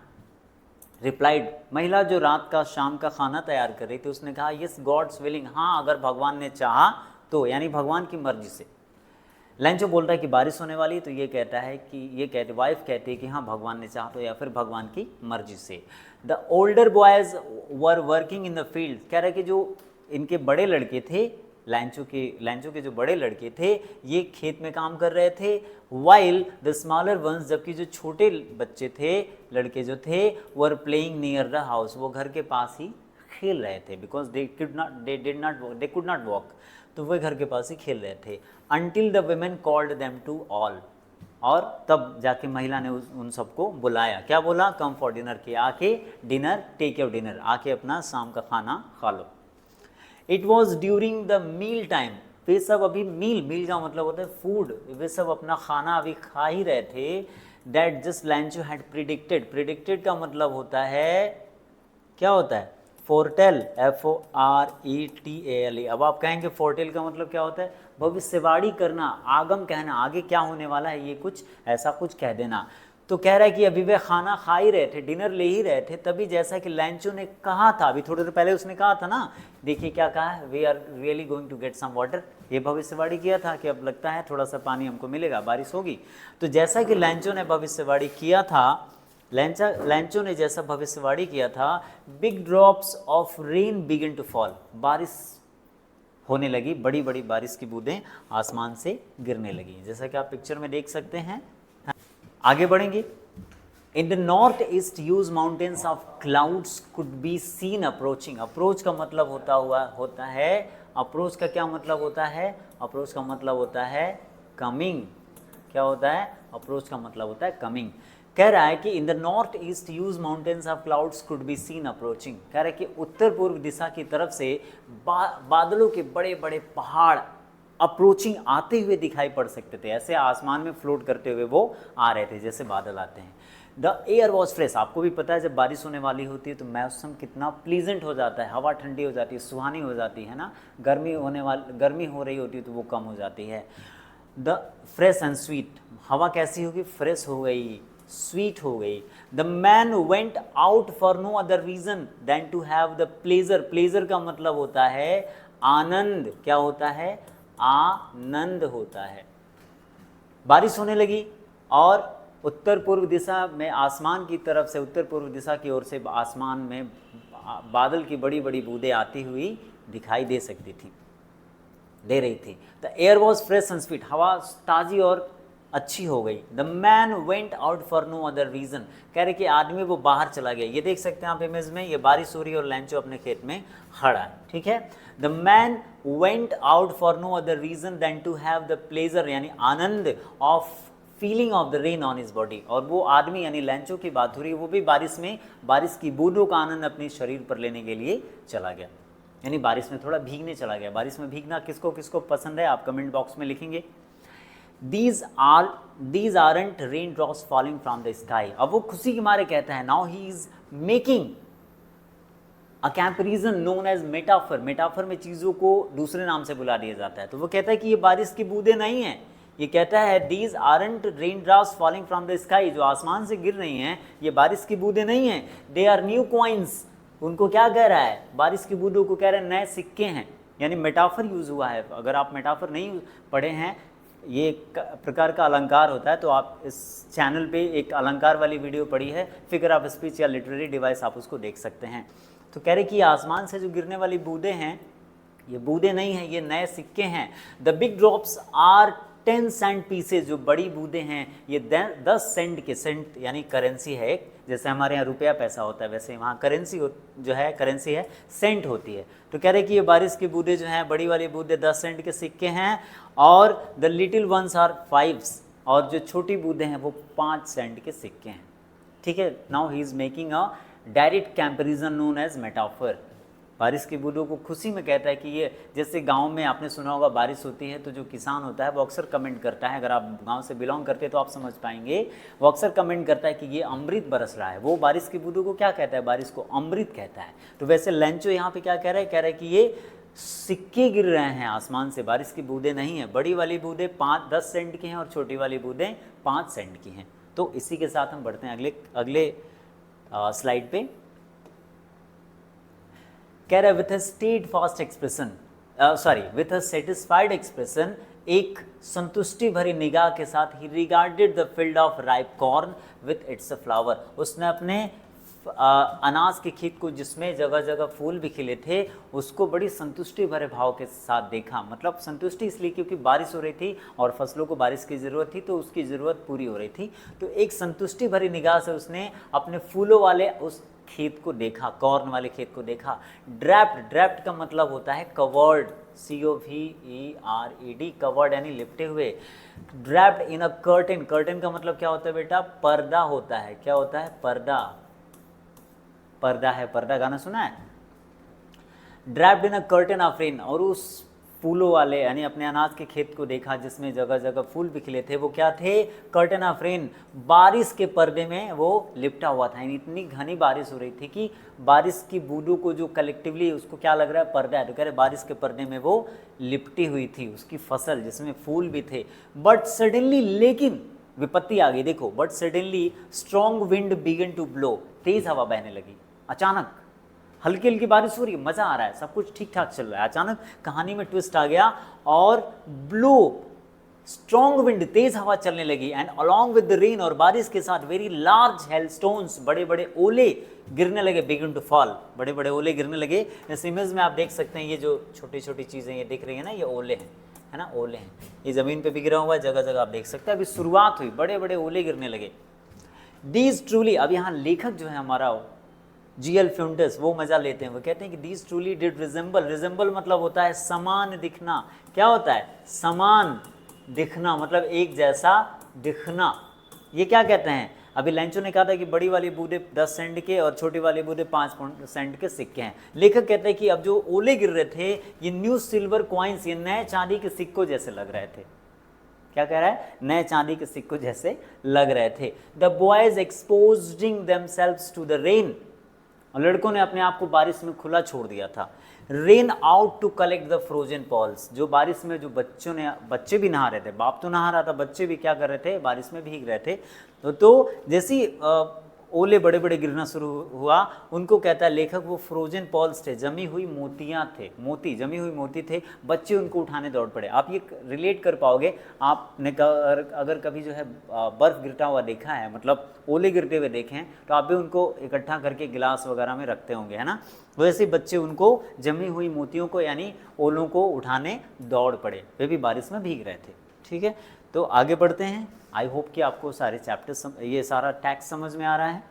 S1: रिप्लाइड, महिला जो रात का शाम का खाना तैयार कर रही थी, उसने कहा यस गॉड्स विलिंग, हाँ अगर भगवान ने चाहा तो, यानी भगवान की मर्जी से। लैंचो बोल रहा है कि बारिश होने वाली है, तो ये कहता है कि वाइफ कहती है कि हाँ भगवान ने चाहा तो, या फिर भगवान की मर्जी से। The older boys were working in the field, कह रहा है कि जो इनके बड़े लड़के थे, लैंचो के जो बड़े लड़के थे, ये खेत में काम कर रहे थे। वाइल द स्मॉलर वंस, जबकि जो छोटे बच्चे थे, लड़के जो थे, were playing near the house, वो घर के पास ही खेल रहे थे, because they could not walk, तो वे घर के पास ही खेल रहे थे। Until the women called them to all, और तब जाके महिला ने उन सबको बुलाया, क्या बोला, कम फॉर डिनर, के आके डिनर, टेक योर डिनर, आके अपना शाम का खाना खा लो। It was during the meal time, वे सब अभी मील का मतलब होता है फूड, वे सब अपना खाना अभी खा ही रहे थे। दैट जस्ट लैंचो हैड प्रिडिक्टेड का मतलब होता है, क्या होता है, फोरटेल, FORETALE। अब आप कहेंगे फोरटेल का मतलब क्या होता है, भविष्यवाणी करना, आगम कहना, आगे क्या होने वाला है, ये कुछ ऐसा कुछ कह देना। तो कह रहा है कि अभी वे खाना खा ही रहे थे, डिनर ले ही रहे थे, तभी जैसा कि लैंचो ने कहा था, अभी थोड़ी देर पहले उसने कहा था ना, देखिए क्या कहा है, we are really going to get some water, ये भविष्यवाणी किया था कि अब लगता है थोड़ा सा पानी हमको मिलेगा, बारिश होगी। तो जैसा कि लैंचो ने भविष्यवाणी किया था, लैंचो ने जैसा भविष्यवाणी किया था, big drops of rain begin to fall, बारिश होने लगी, बड़ी बड़ी बारिश की बूंदें आसमान से गिरने लगी, जैसा कि आप पिक्चर में देख सकते हैं। आगे बढ़ेंगे। In the north east huge mountains of clouds could be seen approaching, approach का मतलब होता है, अप्रोच का क्या मतलब होता है, अप्रोच का मतलब होता है कमिंग, क्या होता है, अप्रोच का मतलब होता है कमिंग। कह रहा है कि in the north east huge mountains of clouds could be seen approaching, कह रहा है कि उत्तर पूर्व दिशा की तरफ से बादलों के बड़े बड़े पहाड़ अप्रोचिंग आते हुए दिखाई पड़ सकते थे, ऐसे आसमान में फ्लोट करते हुए वो आ रहे थे जैसे बादल आते हैं। द एयर वॉज फ्रेश, आपको भी पता है जब बारिश होने वाली होती है तो मौसम कितना प्लीजेंट हो जाता है, हवा ठंडी हो जाती है, सुहानी हो जाती है ना, गर्मी हो रही होती है तो वो कम हो जाती है। द फ्रेश एंड स्वीट, हवा कैसी होगी, फ्रेश हो गई, स्वीट हो गई। The man went out for no other reason than to have the pleasure, pleasure का मतलब होता है आनंद, क्या होता है, आनंद होता है। बारिश होने लगी और उत्तर पूर्व दिशा में आसमान की तरफ से, उत्तर पूर्व दिशा की ओर से आसमान में बादल की बड़ी बड़ी बूंदें आती हुई दिखाई दे रही थी। The air was fresh and sweet, हवा ताज़ी और अच्छी हो गई। The man went out for no other reason, कह रहे कि आदमी वो बाहर चला गया, ये देख सकते हैं आप इमेज में, ये बारिश हो रही है और लैंचो अपने खेत में खड़ा है, ठीक है। The man went out for no other reason than to have the pleasure, यानी आनंद of feeling of the rain on his body, और वो आदमी यानी लैंचो की बात हो रही है, वो भी बारिश की बूंदों का आनंद अपने शरीर पर लेने के लिए चला गया, यानी बारिश में थोड़ा भीगने चला गया। बारिश में भीगना किसको किसको पसंद है, आप कमेंट बॉक्स में लिखेंगे। These aren't raindrops falling from the sky, अब वो खुशी के मारे कहता है, now he is making a comparison known as metaphor, metaphor में चीज़ों को दूसरे नाम से बुला दिया जाता है। तो वो कहता है कि ये बारिश की बूंदें नहीं हैं, ये कहता है these aren't rain drops falling from the sky, जो आसमान से गिर रही हैं ये बारिश की बूंदें नहीं हैं, दे आर न्यू कॉइन्स। उनको क्या कह रहा है, बारिश की बूंदों को कह रहे हैं नए सिक्के हैं, यानी मेटाफर यूज़ हुआ है। अगर आप मेटाफर नहीं पढ़े हैं, ये एक प्रकार का अलंकार होता है, तो आप इस चैनल पे एक अलंकार वाली वीडियो पढ़ी है, फिगर ऑफ स्पीच या लिटरेरी डिवाइस, आप उसको देख सकते हैं। तो कह रहे कि आसमान से जो गिरने वाली बूंदें हैं ये बूंदें नहीं हैं, ये नए सिक्के हैं। The big drops are 10 cent pieces, जो बड़ी बूंदें हैं ये 10 सेंट के, सेंट यानी करेंसी है एक, जैसे हमारे यहाँ रुपया पैसा होता है वैसे वहाँ करेंसी जो है करेंसी है सेंट होती है। तो कह रहे कि ये बारिश की बूंदें जो हैं, बड़ी वाली बूंदें 10 सेंट के सिक्के हैं, और द लिटिल वंस आर 5, और जो छोटी बूंदें हैं वो 5 सेंट के सिक्के हैं। ठीक है, now he is making a direct comparison known as metaphor. बारिश की बूंदों को खुशी में कहता है कि ये, जैसे गांव में आपने सुना होगा बारिश होती है तो जो किसान होता है वो अक्सर कमेंट करता है, अगर आप गांव से बिलोंग करते हैं तो आप समझ पाएंगे, वो अक्सर कमेंट करता है कि ये अमृत बरस रहा है। वो बारिश की बूंदों को क्या कहता है, बारिश को अमृत कहता है। तो वैसे लेंचो यहाँ पे क्या कह रहा है, कह रहा है कि ये सिक्के गिर रहे हैं आसमान से, बारिश की बूंदें नहीं है। बड़ी वाली बूंदें 10 सेंट की हैं और छोटी वाली बूंदें 5 सेंट की हैं। तो इसी के साथ हम बढ़ते हैं अगले स्लाइड पे। कह रहा है with a steadfast expression, with a satisfied expression, एक संतुष्टि भरी निगाह के साथ ही regarded the field of ripe corn with its flower, उसने अपने अनाज के खेत को जिसमें जगह जगह फूल भी खिले थे उसको बड़ी संतुष्टि भरे भाव के साथ देखा। मतलब संतुष्टि इसलिए क्योंकि बारिश हो रही थी और फसलों को बारिश की ज़रूरत थी, तो उसकी ज़रूरत पूरी हो रही थी। तो एक संतुष्टि भरी निगाह से उसने अपने फूलों वाले उस खेत को देखा, कॉर्न वाले खेत को देखा। ड्रैप्ड, ड्रैप्ड का मतलब होता है कवर्ड, COVERED, कवर्ड यानी लिपटे हुए। ड्रैप्ड इन अ कर्टन, कर्टन का मतलब क्या होता है बेटा, पर्दा होता है। क्या होता है, पर्दा, पर्दा है, पर्दा गाना सुना है। Draped in a curtain of rain, और उस फूलों वाले यानी अपने अनाज के खेत को देखा जिसमें जगह जगह फूल भी खिले थे। वो क्या थे, कर्टन ऑफ रेन, बारिश के पर्दे में वो लिपटा हुआ था। यानी इतनी घनी बारिश हो रही थी कि बारिश की बूंदों को जो कलेक्टिवली उसको क्या लग रहा है, पर्दा है। तो कह रहे बारिश के पर्दे में वो लिपटी हुई थी उसकी फसल जिसमें फूल भी थे। बट सडनली, लेकिन विपत्ति आ गई, देखो। But suddenly strong wind began to blow, तेज हवा बहने लगी। अचानक हल्की हल्की बारिश हो रही है, मज़ा आ रहा है, सब कुछ ठीक ठाक चल रहा है। अचानक कहानी में ट्विस्ट आ गया और ब्लो, स्ट्रॉन्ग विंड, तेज हवा चलने लगी। And along with the rain, और बारिश के साथ वेरी लार्ज हेलस्टोन्स, बड़े बड़े ओले गिरने लगे। बिगिन टू फॉल, बड़े बड़े ओले गिरने लगे। इस इमेज में आप देख सकते हैं ये जो छोटी छोटी चीज़ें ये दिख रही है ना, ये ओले हैं, है ना, ओले हैं। ये ज़मीन पे भी गिरा हुआ है, जगह जगह आप देख सकते हैं। अभी शुरुआत हुई, बड़े बड़े ओले गिरने लगे। दीज ट्रूली, अब यहाँ लेखक जो है हमारा GL फ्यूंटस, वो मजा लेते हैं। वो कहते हैं कि these truly did resemble, resemble मतलब होता है समान दिखना। क्या होता है, समान दिखना, मतलब एक जैसा दिखना। ये क्या कहते हैं, अभी लेंचो ने कहा था कि बड़ी वाली बूंदें 10 सेंट के और छोटी वाली बूंदें 5 सेंट के सिक्के हैं। लेखक कहते हैं कि अब जो ओले गिर रहे थे ये न्यू सिल्वर कॉइन्स, ये नए चांदी के सिक्कों जैसे लग रहे थे। क्या कह रहा है, नए चांदी के सिक्कों जैसे लग रहे थे। The boys exposing themselves to the rain, और लड़कों ने अपने आप को बारिश में खुला छोड़ दिया था। Rain out to collect the frozen pearls, जो बारिश में जो बच्चे भी नहा रहे थे, बाप तो नहा रहा था, बच्चे भी क्या कर रहे थे, बारिश में भीग रहे थे। तो जैसी ओले बड़े बड़े गिरना शुरू हुआ, उनको कहता है लेखक वो फ्रोजन पॉल्स थे, जमी हुई मोतियाँ थे, मोती, जमी हुई मोती थे। बच्चे उनको उठाने दौड़ पड़े। आप ये रिलेट कर पाओगे, आपने अगर कभी जो है बर्फ़ गिरता हुआ देखा है, मतलब ओले गिरते हुए देखे हैं, तो आप भी उनको इकट्ठा करके गिलास वगैरह में रखते होंगे, है ना। वैसे बच्चे उनको जमी हुई मोतियों को यानी ओलों को उठाने दौड़ पड़े, वे भी बारिश में भीग रहे थे। ठीक है, तो आगे बढ़ते हैं। आई होप कि आपको सारे चैप्टर्स ये सारा टैक्स समझ में आ रहा है।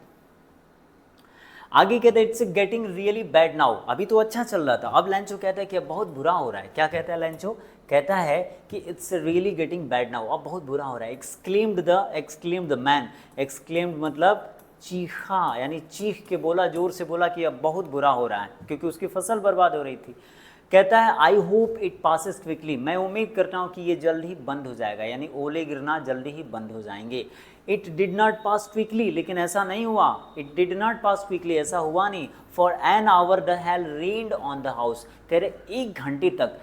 S1: आगे कहते हैं it's getting really bad now, अभी तो अच्छा चल रहा था, अब लेंचो कहता है कि अब बहुत बुरा हो रहा है। क्या कहता है लेंचो, कहता है कि it's really getting bad now, अब बहुत बुरा हो रहा है। एक्सक्लेम्ड द मैन, एक्सक्लेम्ड मतलब चीखा, यानी चीख के बोला, जोर से बोला कि अब बहुत बुरा हो रहा है, क्योंकि उसकी फसल बर्बाद हो रही थी। कहता है I hope it passes quickly, मैं उम्मीद करता हूँ कि ये जल्द ही बंद हो जाएगा, यानी ओले गिरना जल्दी ही बंद हो जाएंगे। It did not pass quickly, लेकिन ऐसा नहीं हुआ। It did not pass quickly, ऐसा हुआ नहीं। For an hour the hell rained on the house, कह रहे 1 घंटे तक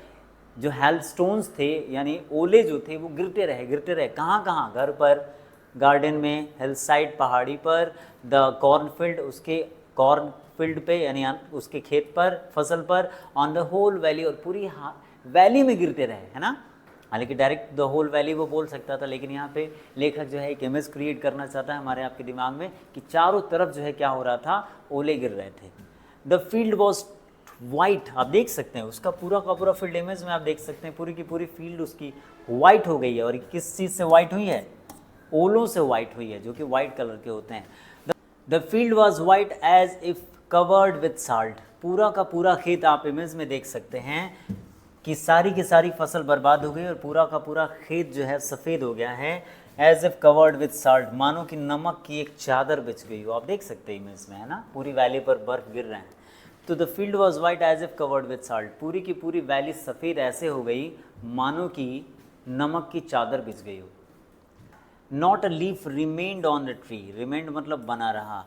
S1: जो हेल स्टोन्स थे यानी ओले जो थे वो गिरते रहे। कहाँ कहाँ? घर पर, गार्डन में, हिल साइड पहाड़ी पर, द कॉर्नफील्ड उसके कॉर्न फील्ड पे यानी उसके खेत पर, फसल पर, ऑन द होल वैली, और पूरी वैली में गिरते रहे, है ना। हालांकि डायरेक्ट द होल वैली वो बोल सकता था, लेकिन यहाँ पे लेखक जो है एक इमेज क्रिएट करना चाहता है हमारे आपके दिमाग में कि चारों तरफ जो है क्या हो रहा था, ओले गिर रहे थे। द फील्ड वॉज वाइट, आप देख सकते हैं उसका पूरा का पूरा फील्ड इमेज में आप देख सकते हैं पूरी की पूरी फील्ड उसकी वाइट हो गई है। और किस चीज़ से वाइट हुई है? ओलों से वाइट हुई है, जो कि वाइट कलर के होते हैं। The field was white as if covered with salt, पूरा का पूरा खेत आप इमेज में देख सकते हैं कि सारी की सारी फसल बर्बाद हो गई और पूरा का पूरा खेत जो है सफ़ेद हो गया है। As if covered with salt, मानो कि नमक की एक चादर बिछ गई हो, आप देख सकते हैं इमेज में, है ना। पूरी वैली पर बर्फ गिर रहे हैं। तो the field was white as if covered with salt, पूरी की पूरी वैली सफ़ेद ऐसे हो गई मानो कि नमक की चादर बिछ गई हो। Not a leaf remained on the tree, remained मतलब बना रहा,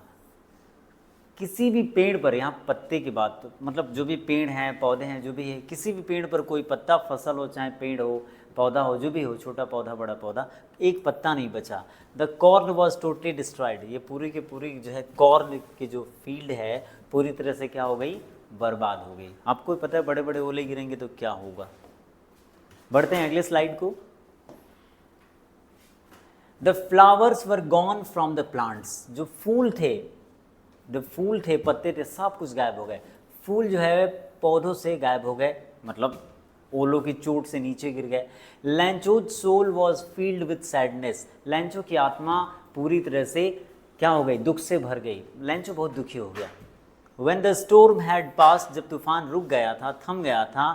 S1: किसी भी पेड़ पर, यहाँ पत्ते की बात, तो मतलब जो भी पेड़ हैं, पौधे हैं, जो भी है, किसी भी पेड़ पर कोई पत्ता, फसल हो चाहे पेड़ हो, पौधा हो, जो भी हो, छोटा पौधा बड़ा पौधा, एक पत्ता नहीं बचा। The corn was totally destroyed, ये पूरी की पूरी जो है कॉर्न की जो फील्ड है पूरी तरह से क्या हो गई? बर्बाद हो गई। आपको पता है बड़े बड़े ओले गिरेंगे तो क्या होगा। बढ़ते हैं अगले स्लाइड को। The flowers were gone from the plants, जो फूल थे, पत्ते थे, सब कुछ गायब हो गए। फूल जो है पौधों से गायब हो गए, मतलब ओलों की चोट से नीचे गिर गए। Lencho's soul was filled with sadness, Lencho की आत्मा पूरी तरह से क्या हो गई? दुख से भर गई। लैंचो बहुत दुखी हो गया। When the storm had passed, जब तूफान रुक गया था, थम गया था,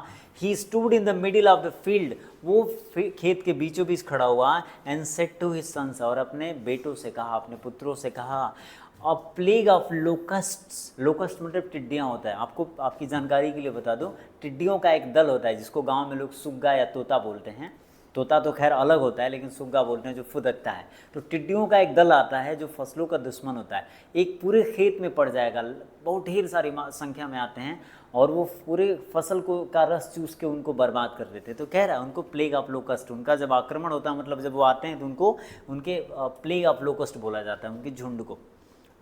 S1: he stood in the middle of the field, वो खेत के बीचों बीच खड़ा हुआ, and said to his sons, और अपने बेटों से कहा, अपने पुत्रों से कहा, a plague of locusts, locust मतलब टिड्डियाँ होता है। आपको आपकी जानकारी के लिए बता दूं, टिड्डियों का एक दल होता है जिसको गांव में लोग सुग्गा या तोता बोलते हैं। तोता तो खैर अलग होता है, लेकिन सुग्गा बोलते हैं जो फुदकता है। तो टिड्डियों का एक दल आता है जो फसलों का दुश्मन होता है, एक पूरे खेत में पड़ जाएगा, बहुत ढेर सारी संख्या में आते हैं और वो पूरे फसल को का रस चूस के उनको बर्बाद कर देते हैं। तो कह रहा है उनको प्लेग ऑफ लोकस्ट, उनका जब आक्रमण होता है, मतलब जब वो आते हैं तो उनको उनके प्लेग ऑफ लोकस्ट बोला जाता है, उनकी झुंड को।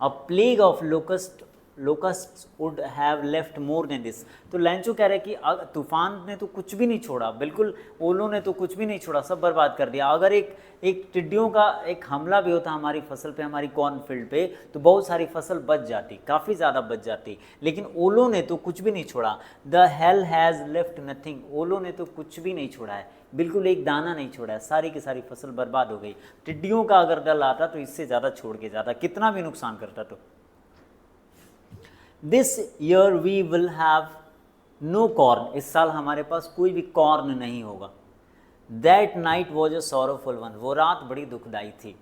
S1: अ plague of locust would have left more than this, तो लैंचो कह रहे हैं कि तूफान ने तो कुछ भी नहीं छोड़ा, बिल्कुल ओलों ने तो कुछ भी नहीं छोड़ा, सब बर्बाद कर दिया। अगर एक टिड्डियों का एक हमला भी होता हमारी फसल पे, हमारी कॉर्न फील्ड पे, तो बहुत सारी फसल बच जाती, काफ़ी ज़्यादा बच जाती, लेकिन ओलों ने तो कुछ भी नहीं छोड़ा। The hell has left nothing, ओलों ने तो कुछ भी नहीं छोड़ा है, बिल्कुल एक दाना नहीं छोड़ा है, सारी की सारी फसल बर्बाद हो गई। टिड्डियों का अगर दल आता तो इससे ज़्यादा छोड़ के जाता, कितना भी नुकसान करता। तो this year we will have no corn, इस साल हमारे पास कोई भी कॉर्न नहीं होगा। That night was a sorrowful one, वो रात बड़ी दुखदाई थी।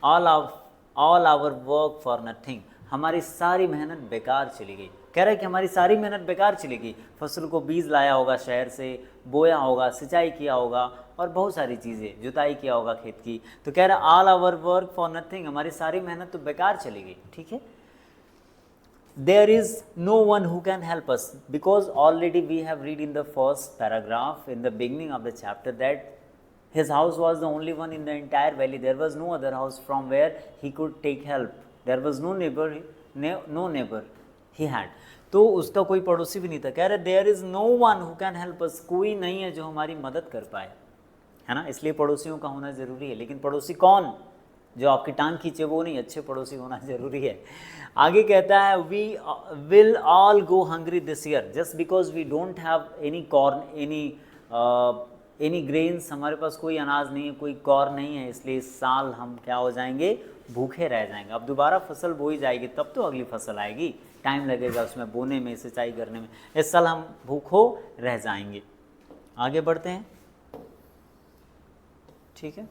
S1: All our work for nothing, हमारी सारी मेहनत बेकार चली गई। कह रहा है कि हमारी सारी मेहनत बेकार चली गई। फसल को बीज लाया होगा शहर से, बोया होगा, सिंचाई किया होगा और बहुत सारी चीज़ें, जुताई किया होगा खेत की। तो कह रहा है all our work for nothing, हमारी सारी मेहनत तो बेकार चली गई। ठीक है। There is no one who can help us, because already we have read in the first paragraph in the beginning of the chapter that his house was the only one in the entire valley. There was no other house from where he could take help. There was no neighbor he had. तो उसका कोई पड़ोसी भी नहीं था। कह रहे there is no one who can help us, कोई नहीं है जो हमारी मदद कर पाए, है ना। इसलिए पड़ोसियों का होना ज़रूरी है। लेकिन पड़ोसी कौन? जो आपकी टांग खींचे वो नहीं, अच्छे पड़ोसी होना ज़रूरी है। आगे कहता है we will all go hungry this year just because we don't have any corn, any grains, हमारे पास कोई अनाज नहीं है, कोई कॉर्न नहीं है, इसलिए इस साल हम क्या हो जाएंगे? भूखे रह जाएंगे। अब दोबारा फसल बोई जाएगी तब तो अगली फसल आएगी, टाइम लगेगा उसमें बोने में, सिंचाई करने में। इस साल हम भूखों रह जाएंगे। आगे बढ़ते हैं। ठीक है,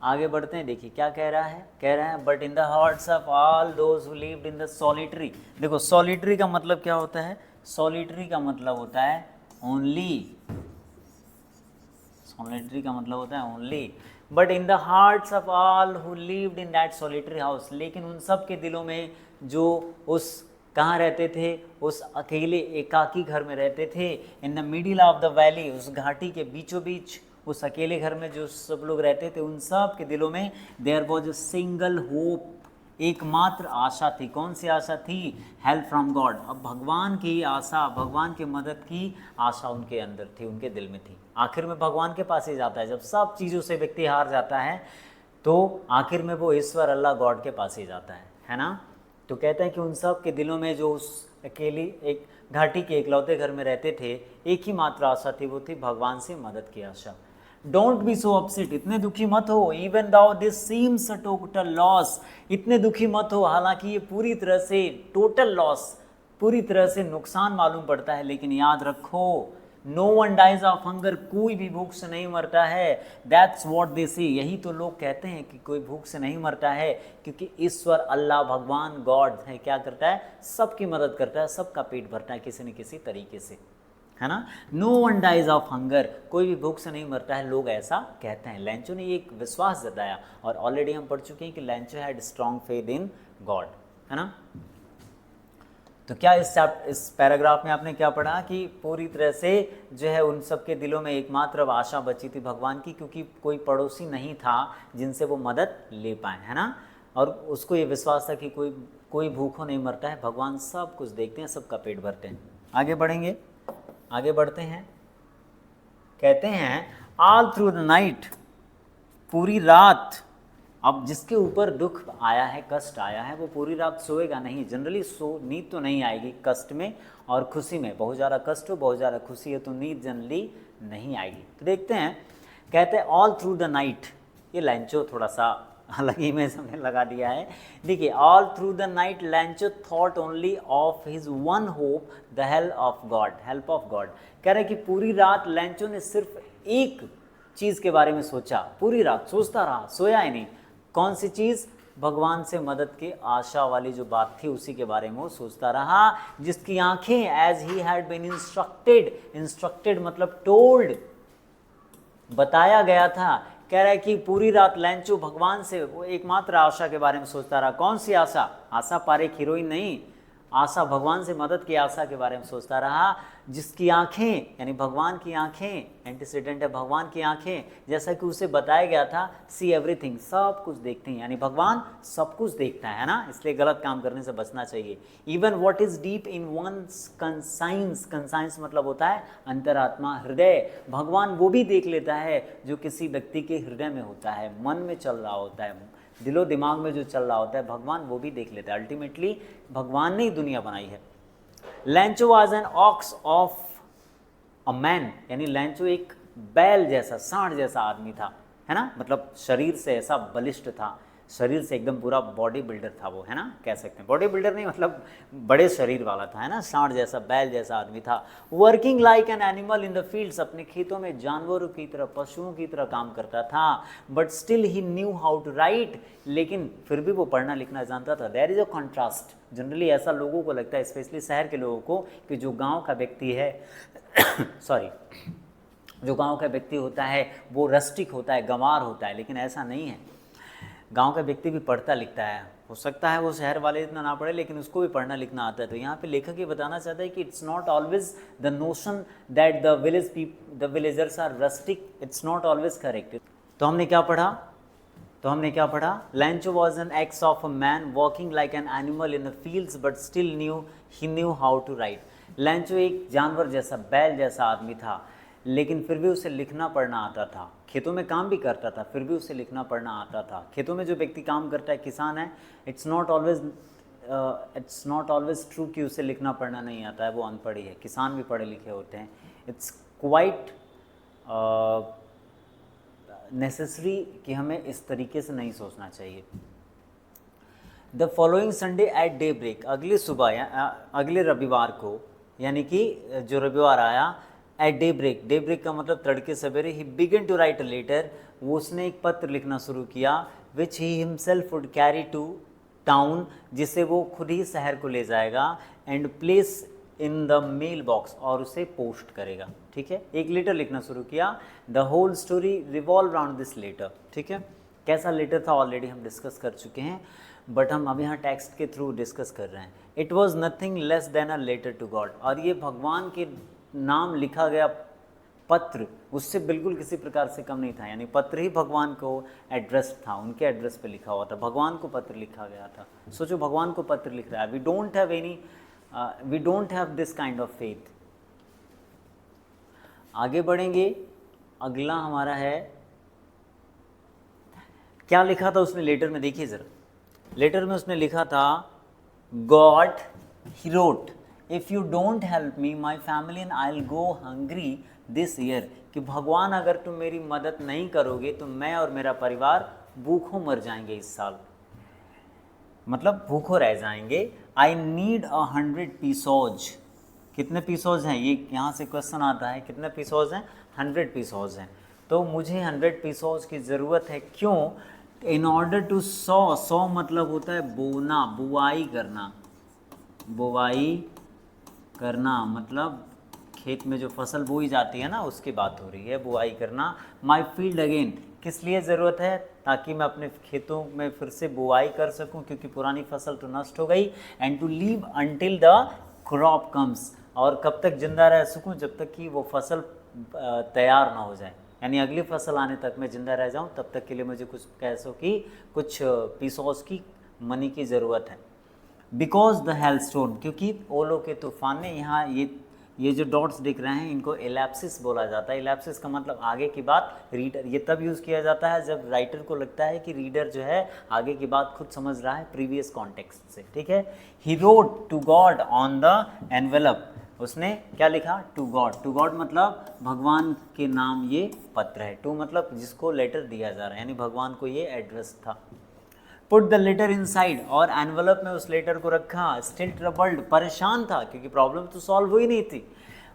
S1: आगे बढ़ते हैं। देखिए क्या कह रहा है, but in the hearts of all those who lived in the solitary. देखो सॉलिटरी का मतलब क्या होता है? सॉलिटरी का मतलब होता है ओनली, सॉलिटरी का मतलब होता है only, but in the hearts of all who lived in that solitary house, लेकिन उन सब के दिलों में जो उस कहाँ रहते थे, उस अकेले एकाकी घर में रहते थे, in the middle of the valley, उस घाटी के बीचों बीच उस अकेले घर में जो सब लोग रहते थे, उन सब के दिलों में there was a single hope, एकमात्र आशा थी। कौन सी आशा थी? Help from God. अब भगवान की आशा, भगवान की मदद की आशा उनके अंदर थी, उनके दिल में थी। आखिर में भगवान के पास ही जाता है, जब सब चीज़ों से व्यक्ति हार जाता है तो आखिर में वो ईश्वर अल्लाह गॉड के पास ही जाता है ना। तो कहते हैं कि उन सब के दिलों में जो उस अकेली एक घाटी के एकलौते घर में रहते थे, एक ही मात्र आशा थी, वो थी भगवान से मदद की आशा। डोंट बी सो अपसेट, इतने दुखी मत हो, even though this seems a total loss, इतने दुखी मत हो, हालांकि ये पूरी तरह से टोटल लॉस, पूरी तरह से नुकसान मालूम पड़ता है, लेकिन याद रखो no one dies of hunger, कोई भी भूख से नहीं मरता है। दैट्स व्हाट दे से, यही तो लोग कहते हैं कि कोई भूख से नहीं मरता है, क्योंकि ईश्वर अल्लाह भगवान गॉड है, क्या करता है? सबकी मदद करता है, सबका पेट भरता है किसी न किसी तरीके से, है ना। No one dies of hunger, कोई भी भूख से नहीं मरता है, लोग ऐसा कहते हैं। लैंचो ने एक विश्वास जताया, और ऑलरेडी हम पढ़ चुके हैं कि लैंचो had strong faith in God, है ना। तो क्या इस पैराग्राफ में आपने क्या पढ़ा कि पूरी तरह से जो है उन सब के दिलों में एकमात्र आशा बची थी भगवान की, क्योंकि कोई पड़ोसी नहीं था जिनसे वो मदद ले पाए, है ना। और उसको ये विश्वास था कि कोई भूखों नहीं मरता है, भगवान सब कुछ देखते हैं, सबका पेट भरते हैं। आगे बढ़ेंगे, आगे बढ़ते हैं। कहते हैं ऑल थ्रू द नाइट, पूरी रात। अब जिसके ऊपर दुख आया है, कष्ट आया है, वो पूरी रात सोएगा नहीं। जनरली नींद तो नहीं आएगी कष्ट में और खुशी में, बहुत ज़्यादा कष्ट हो, बहुत ज़्यादा खुशी है तो नींद जनरली नहीं आएगी। तो देखते हैं, कहते हैं ऑल थ्रू द नाइट, ये लैंचो थोड़ा सा अलग ही में हमने लगा दिया है। देखिए, all through the night लैंचो thought only of his one hope, the help of God, help of God. कह रहे कि पूरी रात लैंचो ने सिर्फ एक चीज़ के बारे में सोचा, पूरी रात सोचता रहा, सोया ही नहीं। कौन सी चीज़? भगवान से मदद की आशा वाली जो बात थी, उसी के बारे में वो सोचता रहा, जिसकी आंखें as he had been instructed, instructed मतलब टोल्ड, बताया गया था। कह रहा है कि पूरी रात लैंचो भगवान से वो एकमात्र आशा के बारे में सोचता रहा। कौन सी आशा? आशा पारेख हीरोइन नहीं, आशा भगवान से मदद की आशा के बारे में सोचता रहा, जिसकी आंखें, यानी भगवान की आंखें, एंटीसीडेंट है भगवान की आंखें, जैसा कि उसे बताया गया था, सी एवरीथिंग, सब कुछ देखते हैं, यानी भगवान सब कुछ देखता है ना, इसलिए गलत काम करने से बचना चाहिए। Even what is deep in one's conscience, conscience मतलब होता है अंतरात्मा, हृदय, भगवान वो भी देख लेता है जो किसी व्यक्ति के हृदय में होता है, मन में चल रहा होता है, दिलो दिमाग में जो चल रहा होता है, भगवान वो भी देख लेता है। अल्टीमेटली भगवान ने ही दुनिया बनाई है। लैंचो was an ox of a man, यानी लैंचो एक बैल जैसा, सांड जैसा आदमी था, है ना, मतलब शरीर से ऐसा बलिष्ठ था, शरीर से एकदम पूरा बॉडी बिल्डर था वो, है ना, कह सकते हैं। बॉडी बिल्डर नहीं, मतलब बड़े शरीर वाला था, है ना, सांड जैसा, बैल जैसा आदमी था। Working like an animal in the fields, अपने खेतों में जानवरों की तरह, पशुओं की तरह काम करता था। But still he knew how to write, लेकिन फिर भी वो पढ़ना लिखना जानता था। There is a contrast, generally ऐसा लोगों को लगता है, स्पेशली शहर के लोगों को, कि जो गाँव का व्यक्ति है सॉरी जो गाँव का व्यक्ति होता है वो रस्टिक होता है, गंवार होता है, लेकिन ऐसा नहीं है। गांव का व्यक्ति भी पढ़ता लिखता है, हो सकता है वो शहर वाले इतना ना पढ़े, लेकिन उसको भी पढ़ना लिखना आता है। तो यहाँ पे लेखक ये बताना चाहता है कि it's not always the notion that the villagers are rustic, it's not always correct. तो हमने क्या पढ़ा? Lencho was an ox of a man walking like an animal in the fields but still he knew how to write. Lencho एक जानवर जैसा, बैल जैसा आदमी था, लेकिन फिर भी उसे लिखना पढ़ना आता था। खेतों में काम भी करता था, फिर भी उसे लिखना पढ़ना आता था। खेतों में जो व्यक्ति काम करता है, किसान है, इट्स नॉट ऑलवेज ट्रू कि उसे लिखना पढ़ना नहीं आता है, वो अनपढ़ ही है। किसान भी पढ़े लिखे होते हैं। इट्स क्वाइट नेसेसरी कि हमें इस तरीके से नहीं सोचना चाहिए। The following Sunday at daybreak, अगली सुबह या अगले रविवार को, यानी कि जो रविवार आया, एट डे ब्रेक का मतलब तड़के सवेरे, he began to write a letter, वो उसने एक पत्र लिखना शुरू किया, which he himself would carry to town, जिसे वो खुद ही शहर को ले जाएगा, and place in the mail box और उसे पोस्ट करेगा। ठीक है, एक लेटर लिखना शुरू किया। The whole story revolve around this letter. ठीक है, कैसा लेटर था ऑलरेडी हम डिस्कस कर चुके हैं, बट हम अब यहाँ टेक्स्ट के थ्रू डिस्कस कर रहे हैं। It was nothing less than a letter to God, और ये भगवान के नाम लिखा गया पत्र उससे बिल्कुल किसी प्रकार से कम नहीं था, यानी पत्र ही भगवान को एड्रेस था, उनके एड्रेस पे लिखा हुआ था, भगवान को पत्र लिखा गया था। सोचो भगवान को पत्र लिख रहा है। We don't have this kind of faith. आगे बढ़ेंगे, अगला हमारा है, क्या लिखा था उसने लेटर में, देखिए जरा। लेटर में उसने लिखा था, God he wrote, if you don't help me my family and I will go hungry this year, कि भगवान अगर तुम मेरी मदद नहीं करोगे तो मैं और मेरा परिवार भूखों मर जाएंगे इस साल, मतलब भूखों रह जाएंगे। I need 100 pesos. कितने पीसोज हैं, ये यहाँ से क्वेश्चन आता है, कितने पीसोज हैं, 100 पीसोज हैं। तो मुझे 100 पीसोज की ज़रूरत है, क्यों, इन ऑर्डर टू सो मतलब होता है बोना, बुआई करना, बुआई करना मतलब खेत में जो फसल बोई जाती है ना उसकी बात हो रही है, बुआई करना। माई फील्ड अगेन, किस लिए ज़रूरत है, ताकि मैं अपने खेतों में फिर से बुआई कर सकूं, क्योंकि पुरानी फसल तो नष्ट हो गई। And to live until the crop comes, और कब तक जिंदा रह सकूं, जब तक कि वो फसल तैयार ना हो जाए, यानी अगली फसल आने तक मैं ज़िंदा रह जाऊं, तब तक के लिए मुझे कुछ पैसों की, कुछ पीसोस की मनी की ज़रूरत है। बिकॉज द हेलस्टोन, क्योंकि ओलो के तूफान ने, यहाँ ये जो डॉट्स दिख रहे हैं इनको एलैप्सिस बोला जाता है। एलैप्सिस का मतलब आगे की बात, रीडर, ये तब यूज़ किया जाता है जब राइटर को लगता है कि रीडर जो है आगे की बात खुद समझ रहा है प्रीवियस कॉन्टेक्स्ट से। ठीक है, he wrote to God on the envelope, उसने क्या लिखा, टू गॉड। टू गॉड मतलब भगवान के नाम ये पत्र है, टू मतलब जिसको लेटर दिया जा रहा है, यानी भगवान को ये एड्रेस था। पुट द लेटर इनसाइड, और एनवलप में उस लेटर को रखा। स्टिल ट्रबल्ड, परेशान था क्योंकि प्रॉब्लम तो सॉल्व हुई नहीं थी।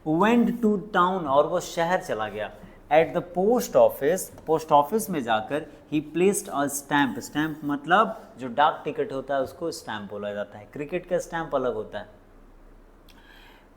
S1: वेंट टू टाउन, और वो शहर चला गया। At the post office, post office में जाकर ही प्लेस्ड अ स्टैम्प। स्टैम्प मतलब जो डाक टिकट होता है उसको स्टैम्प बोला जाता है, क्रिकेट का स्टैम्प अलग होता है।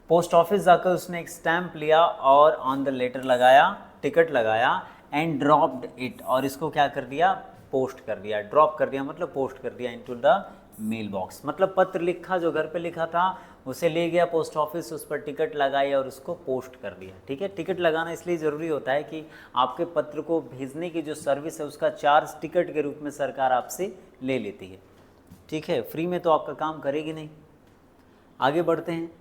S1: पोस्ट ऑफिस जाकर उसने एक स्टैम्प लिया और ऑन द लेटर लगाया, टिकट लगाया, एंड ड्रॉप्ड इट, और इसको क्या कर दिया, पोस्ट कर दिया। ड्रॉप कर दिया मतलब पोस्ट कर दिया इनटू द मेल बॉक्स, मतलब पत्र लिखा जो घर पे लिखा था उसे ले गया पोस्ट ऑफिस, उस पर टिकट लगाई और उसको पोस्ट कर दिया। ठीक है, टिकट लगाना इसलिए ज़रूरी होता है कि आपके पत्र को भेजने की जो सर्विस है उसका चार्ज टिकट के रूप में सरकार आपसे ले लेती है। ठीक है, फ्री में तो आपका काम करेगी नहीं। आगे बढ़ते हैं,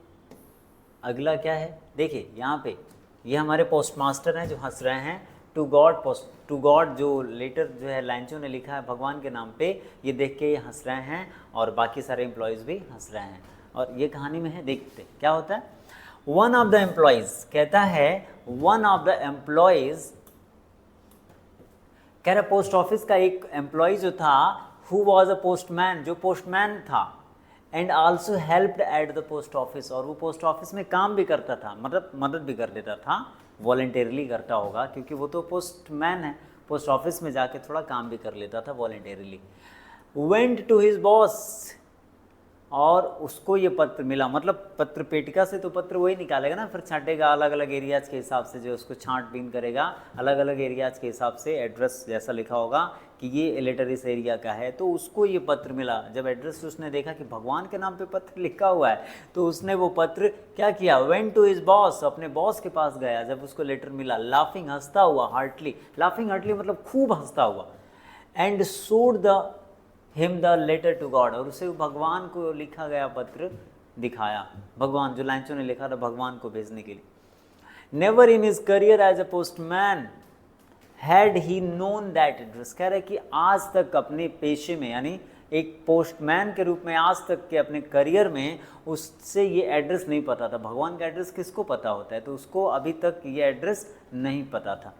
S1: अगला क्या है, देखिए यहाँ पे ये हमारे पोस्ट मास्टर हैं जो हंस रहे हैं। टू गॉड, टू गॉड जो लेटर जो है लाइंचो ने लिखा है भगवान के नाम पे, ये देख के ये हंस रहे हैं और बाकी सारे एम्प्लॉयज़ भी हंस रहे हैं। और ये कहानी में है, देखते क्या होता है। वन ऑफ द एम्प्लॉयज़ कहता है, वन ऑफ द एम्प्लॉयज़ कह रहा पोस्ट ऑफिस का एक एम्प्लॉय जो था, हु वॉज अ पोस्टमैन, जो पोस्टमैन था, and also helped at the post office, और वो पोस्ट ऑफिस में काम भी करता था, मतलब मदद भी कर देता था, वॉलंटियरली करता होगा क्योंकि वो तो पोस्टमैन है, पोस्ट ऑफिस में जाके थोड़ा काम भी कर लेता था voluntarily. Went to his boss, और उसको ये पत्र मिला, मतलब पत्र पेटिका से तो पत्र वही निकालेगा ना, फिर छांटेगा अलग अलग एरियाज़ के हिसाब से, जो उसको छांटबीन करेगा अलग अलग एरियाज़ के हिसाब से, एड्रेस जैसा लिखा होगा कि ये लेटर इस एरिया का है, तो उसको ये पत्र मिला। जब एड्रेस उसने देखा कि भगवान के नाम पे पत्र लिखा हुआ है, तो उसने वो पत्र क्या किया, वेंट टू हिज बॉस, अपने बॉस के पास गया जब उसको लेटर मिला, लाफिंग हंसता हुआ, हार्टली, लाफिंग हार्टली मतलब खूब हंसता हुआ, and showed the him the letter to God, और उसे भगवान को लिखा गया पत्र दिखाया, भगवान जो लाइंचो ने लिखा था भगवान को भेजने के लिए। Never in his career as a postman had he known that address, कह रहे कि आज तक अपने पेशे में, यानी एक पोस्टमैन के रूप में आज तक के अपने करियर में उससे ये एड्रेस नहीं पता था। भगवान का एड्रेस किसको पता होता है, तो उसको अभी तक ये एड्रेस नहीं पता था।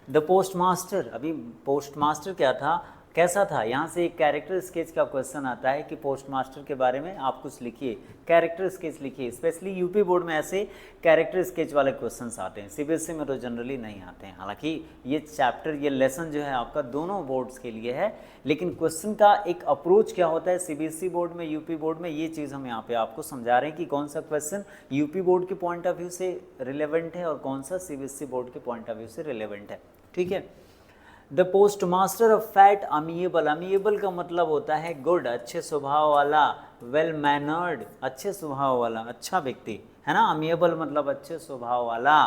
S1: द पोस्ट मास्टर, अभी पोस्ट मास्टर क्या था, कैसा था, यहाँ से एक कैरेक्टर स्केच का क्वेश्चन आता है कि पोस्ट मास्टर के बारे में आप कुछ लिखिए, कैरेक्टर स्केच लिखिए। स्पेशली यूपी बोर्ड में ऐसे कैरेक्टर स्केच वाले क्वेश्चंस आते हैं, सीबीएसई में तो जनरली नहीं आते हैं। हालांकि ये चैप्टर, ये लेसन जो है आपका दोनों बोर्ड्स के लिए है, लेकिन क्वेश्चन का एक अप्रोच क्या होता है सीबीएसई बोर्ड में, यूपी बोर्ड में, ये चीज़ हम यहाँ पे आपको समझा रहे हैं कि कौन सा क्वेश्चन यूपी बोर्ड के पॉइंट ऑफ व्यू से रिलेवेंट है और कौन सा सीबीएसई बोर्ड के पॉइंट ऑफ व्यू से रिलेवेंट है। ठीक है। The post master of fat amiable, amiable का मतलब होता है गुड, अच्छे स्वभाव वाला, वेल मैनर्ड, अच्छे स्वभाव वाला, अच्छा व्यक्ति, है ना। अमिएबल मतलब अच्छे स्वभाव वाला।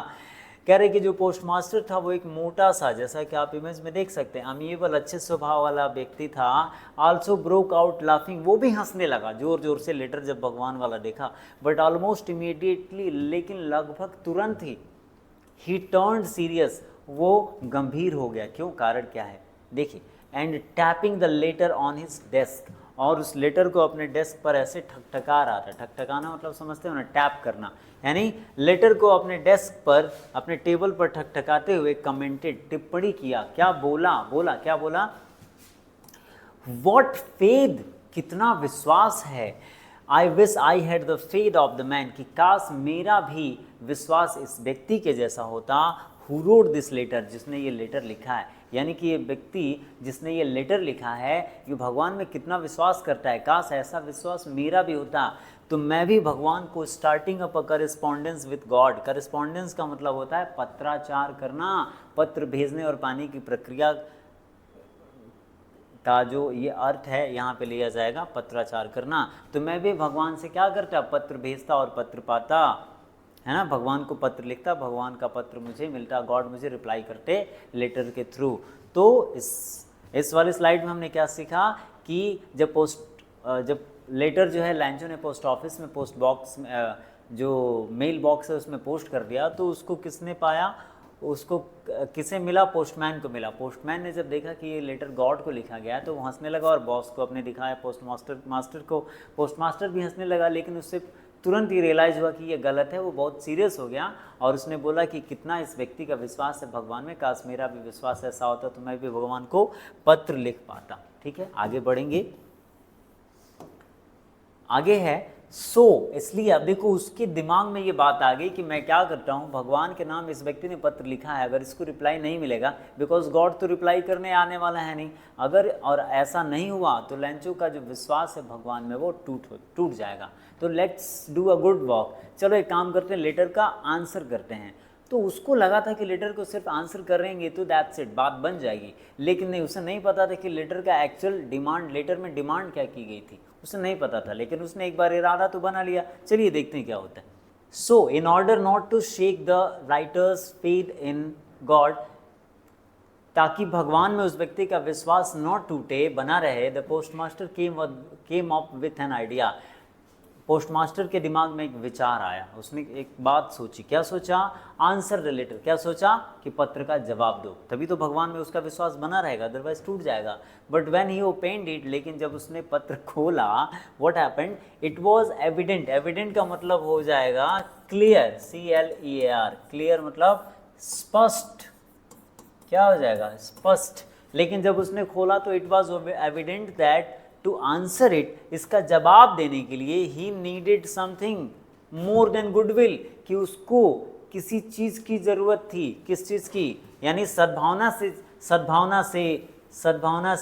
S1: कह रहे कि जो पोस्ट मास्टर था वो एक मोटा सा, जैसा कि आप इमेज में देख सकते हैं, अमिएबल अच्छे स्वभाव वाला व्यक्ति था। आल्सो ब्रोक आउट लाफिंग, वो भी हंसने लगा जोर जोर से लेटर जब भगवान वाला देखा। बट ऑलमोस्ट इमीडिएटली, लेकिन लगभग तुरंत ही, ही टर्न्ड सीरियस, वो गंभीर हो गया। क्यों, कारण क्या है देखिए। And tapping the later on his desk, और उस लेटर को अपने डेस्क पर ऐसे ठकठका रहा था। ठकठकाना मतलब समझते हो ना, टैप करना, यानी लेटर को अपने डेस्क पर, अपने टेबल पर ठकठकाते हुए कमेंटेड, टिप्पणी किया। क्या बोला, क्या बोला, वॉट फेथ, कितना विश्वास है। I wish I had the faith of the man, कि काश मेरा भी विश्वास इस व्यक्ति के जैसा होता। हु रोड दिस लेटर, जिसने ये लेटर लिखा है, यानी कि ये व्यक्ति जिसने ये लेटर लिखा है ये भगवान में कितना विश्वास करता है। काश ऐसा विश्वास मेरा भी होता तो मैं भी भगवान को, starting up a correspondence with God. Correspondence का मतलब होता है पत्राचार करना, पत्र भेजने और पाने की प्रक्रिया का जो ये अर्थ है यहाँ पे लिया जाएगा, पत्राचार करना। तो मैं भी भगवान से क्या करता, पत्र भेजता और पत्र पाता, है ना। भगवान को पत्र लिखता, भगवान का पत्र मुझे मिलता, गॉड मुझे रिप्लाई करते लेटर के थ्रू। तो इस वाले स्लाइड में हमने क्या सीखा कि जब लेटर जो है लैंचो ने पोस्ट ऑफिस में, पोस्ट बॉक्स में, जो मेल बॉक्स है उसमें पोस्ट कर दिया, तो उसको किसने पाया, उसको किसे मिला, पोस्टमैन को मिला। पोस्टमैन ने जब देखा कि ये लेटर गॉड को लिखा गया तो वो हंसने लगा और बॉस को अपने दिखाया, मास्टर को। पोस्ट मास्टर भी हंसने लगा, लेकिन उससे तुरंत ही रियलाइज़ हुआ कि ये गलत है। वो बहुत सीरियस हो गया और उसने बोला कि कितना इस व्यक्ति का विश्वास है भगवान में, काश मेरा भी विश्वास ऐसा होता तो मैं भी भगवान को पत्र लिख पाता। ठीक है, आगे बढ़ेंगे। आगे है इसलिए अब देखो उसके दिमाग में ये बात आ गई कि मैं क्या करता हूँ, भगवान के नाम इस व्यक्ति ने पत्र लिखा है, अगर इसको रिप्लाई नहीं मिलेगा, बिकॉज गॉड तो रिप्लाई करने आने वाला है नहीं, अगर और ऐसा नहीं हुआ तो लैंचो का जो विश्वास है भगवान में वो टूट जाएगा। तो let's do a good work, चलो एक काम करते हैं, लेटर का आंसर करते हैं। तो उसको लगा था कि लेटर को सिर्फ आंसर करेंगे तो दैट्स इट, बात बन जाएगी, लेकिन नहीं, उसे नहीं पता था कि लेटर का एक्चुअल डिमांड, लेटर में डिमांड क्या की गई थी, उसे नहीं पता था। लेकिन उसने एक बार इरादा तो बना लिया। चलिए देखते हैं क्या होता है। So in order not to shake the writer's faith in God, ताकि भगवान में उस व्यक्ति का विश्वास न टूटे, बना रहे, the postmaster came up with an idea. Postmaster के दिमाग में एक विचार आया, उसने एक बात सोची। क्या सोचा, आंसर द लेटर। क्या सोचा कि पत्र का जवाब दो, तभी तो भगवान में उसका विश्वास बना रहेगा, अदरवाइज टूट जाएगा। But when he opened it, लेकिन जब उसने पत्र खोला, what happened, it was evident. Evident का मतलब हो जाएगा क्लियर, CLEAR, क्लियर मतलब स्पष्ट। क्या हो जाएगा, स्पष्ट। लेकिन जब उसने खोला तो it was evident that to answer it, इसका जवाब देने के लिए he needed something more than goodwill, कि उसको किसी चीज़ की ज़रूरत थी। किस चीज़ की, यानी सद्भावना से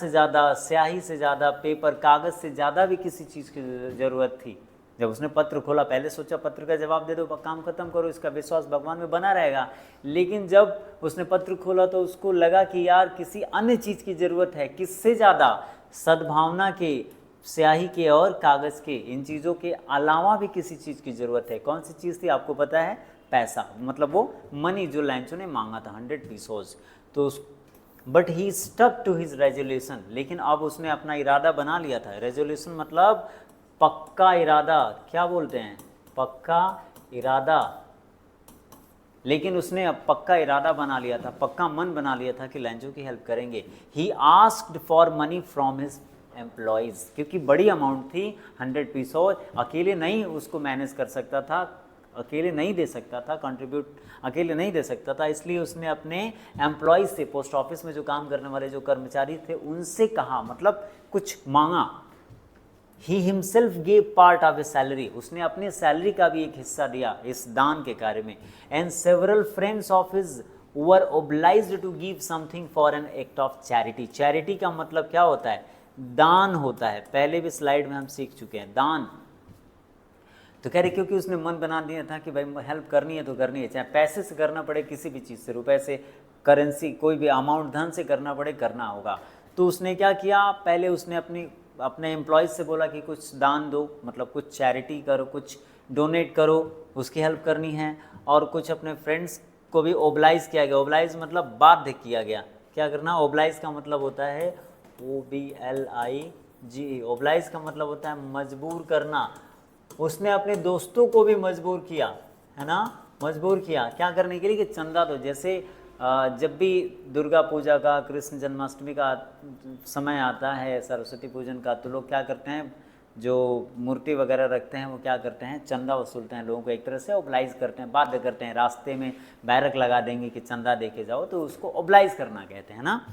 S1: ज़्यादा, स्याही से ज़्यादा, पेपर कागज़ से ज़्यादा भी किसी चीज़ की ज़रूरत थी। जब उसने पत्र खोला, पहले सोचा पत्र का जवाब दे दो, काम खत्म करो, इसका विश्वास भगवान में बना रहेगा। लेकिन जब उसने पत्र खोला तो उसको लगा कि यार किसी अन्य चीज़ की ज़रूरत है। किससे ज़्यादा, सद्भावना के, स्याही के और कागज़ के, इन चीज़ों के अलावा भी किसी चीज़ की ज़रूरत है। कौन सी चीज़ थी आपको पता है, पैसा, मतलब वो मनी जो लैंचो ने मांगा था 100 पीसोज। तो but he stuck to his resolution, लेकिन अब उसने अपना इरादा बना लिया था। रेजोल्यूशन मतलब पक्का इरादा, क्या बोलते हैं, पक्का इरादा। लेकिन उसने अब पक्का इरादा बना लिया था, पक्का मन बना लिया था कि लैंचो की हेल्प करेंगे। He asked for money from his employees, क्योंकि बड़ी अमाउंट थी 100 पीसोज, अकेले नहीं उसको मैनेज कर सकता था, अकेले नहीं दे सकता था, कंट्रीब्यूट अकेले नहीं दे सकता था, इसलिए उसने अपने एम्प्लॉयज़ से, पोस्ट ऑफिस में जो काम करने वाले जो कर्मचारी थे उनसे कहा, मतलब कुछ मांगा। He himself gave part of A salary, उसने अपने सैलरी का भी एक हिस्सा दिया इस दान के कार्य में। And several friends of his were obliged to give something for an act of charity. Charity का मतलब क्या होता है? दान होता है। पहले भी स्लाइड में हम सीख चुके हैं दान। तो कह रहे क्योंकि उसने मन बना दिया था कि भाई हेल्प करनी है तो करनी है, चाहे पैसे से करना पड़े, किसी भी चीज़ से, रुपए से, करेंसी, कोई भी अमाउंट धन से करना पड़े, करना होगा। तो उसने क्या किया, पहले उसने अपने एम्प्लॉयज़ से बोला कि कुछ दान दो, मतलब कुछ चैरिटी करो, कुछ डोनेट करो, उसकी हेल्प करनी है। और कुछ अपने फ्रेंड्स को भी ओबलाइज किया गया। ओबलाइज मतलब बाध्य किया गया। क्या करना? ओबलाइज का मतलब होता है OBLIGE। ओबलाइज का मतलब होता है मजबूर करना। उसने अपने दोस्तों को भी मजबूर किया, है ना, मजबूर किया क्या करने के लिए कि चंदा दो। जैसे जब भी दुर्गा पूजा का, कृष्ण जन्माष्टमी का समय आता है, सरस्वती पूजन का, तो लोग क्या करते हैं, जो मूर्ति वगैरह रखते हैं वो क्या करते हैं, चंदा वसूलते हैं, लोगों को एक तरह से ओबलाइज करते हैं, बाध्य करते हैं। रास्ते में बैरक लगा देंगे कि चंदा दे के जाओ, तो उसको ओबलाइज करना कहते हैं ना।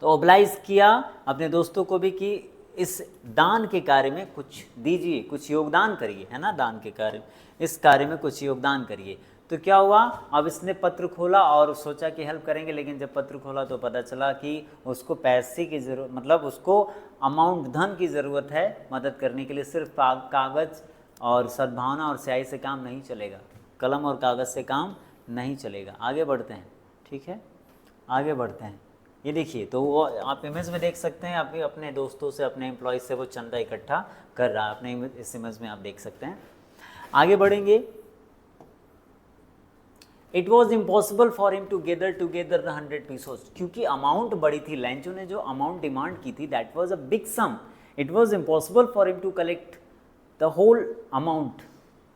S1: तो ओबलाइज किया अपने दोस्तों को भी कि इस दान के कार्य में कुछ दीजिए, कुछ योगदान करिए, है ना, दान के कार्य, इस कार्य में कुछ योगदान करिए। तो क्या हुआ, अब इसने पत्र खोला और सोचा कि हेल्प करेंगे, लेकिन जब पत्र खोला तो पता चला कि उसको पैसे की ज़रूरत, मतलब उसको अमाउंट धन की ज़रूरत है मदद करने के लिए। सिर्फ कागज़ और सद्भावना और स्याही से काम नहीं चलेगा, कलम और कागज़ से काम नहीं चलेगा। आगे बढ़ते हैं, ठीक है, आगे बढ़ते हैं। ये देखिए, तो वो आप इमेज में देख सकते हैं, अभी अपने दोस्तों से, अपने एम्प्लॉयज़ से वो चंदा इकट्ठा कर रहा है, अपने इस इमेज में आप देख सकते हैं। आगे बढ़ेंगे। It was impossible for him to gather the 100 pesos, क्योंकि अमाउंट बड़ी थी। लैंचो ने जो अमाउंट डिमांड की थी, that was a big sum. It was impossible for him to collect the whole amount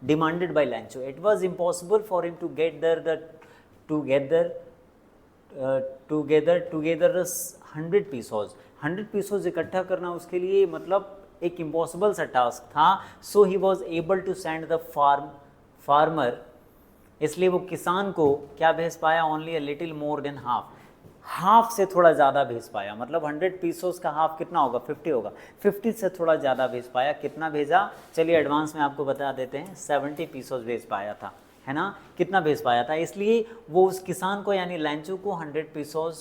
S1: demanded by Lencho. It was impossible for him to together 100 pesos. 100 pesos इकट्ठा करना उसके लिए मतलब एक इम्पॉसिबल सा टास्क था। So he was able to send the farmer, इसलिए वो किसान को क्या भेज पाया, only a little more than half से थोड़ा ज़्यादा भेज पाया। मतलब 100 पीसोज का हाफ कितना होगा, 50 होगा, 50 से थोड़ा ज़्यादा भेज पाया। कितना भेजा, चलिए एडवांस में आपको बता देते हैं, 70 पीसोज भेज पाया था, है ना, कितना भेज पाया था। इसलिए वो उस किसान को, यानी लैंचो को 100 पीसोज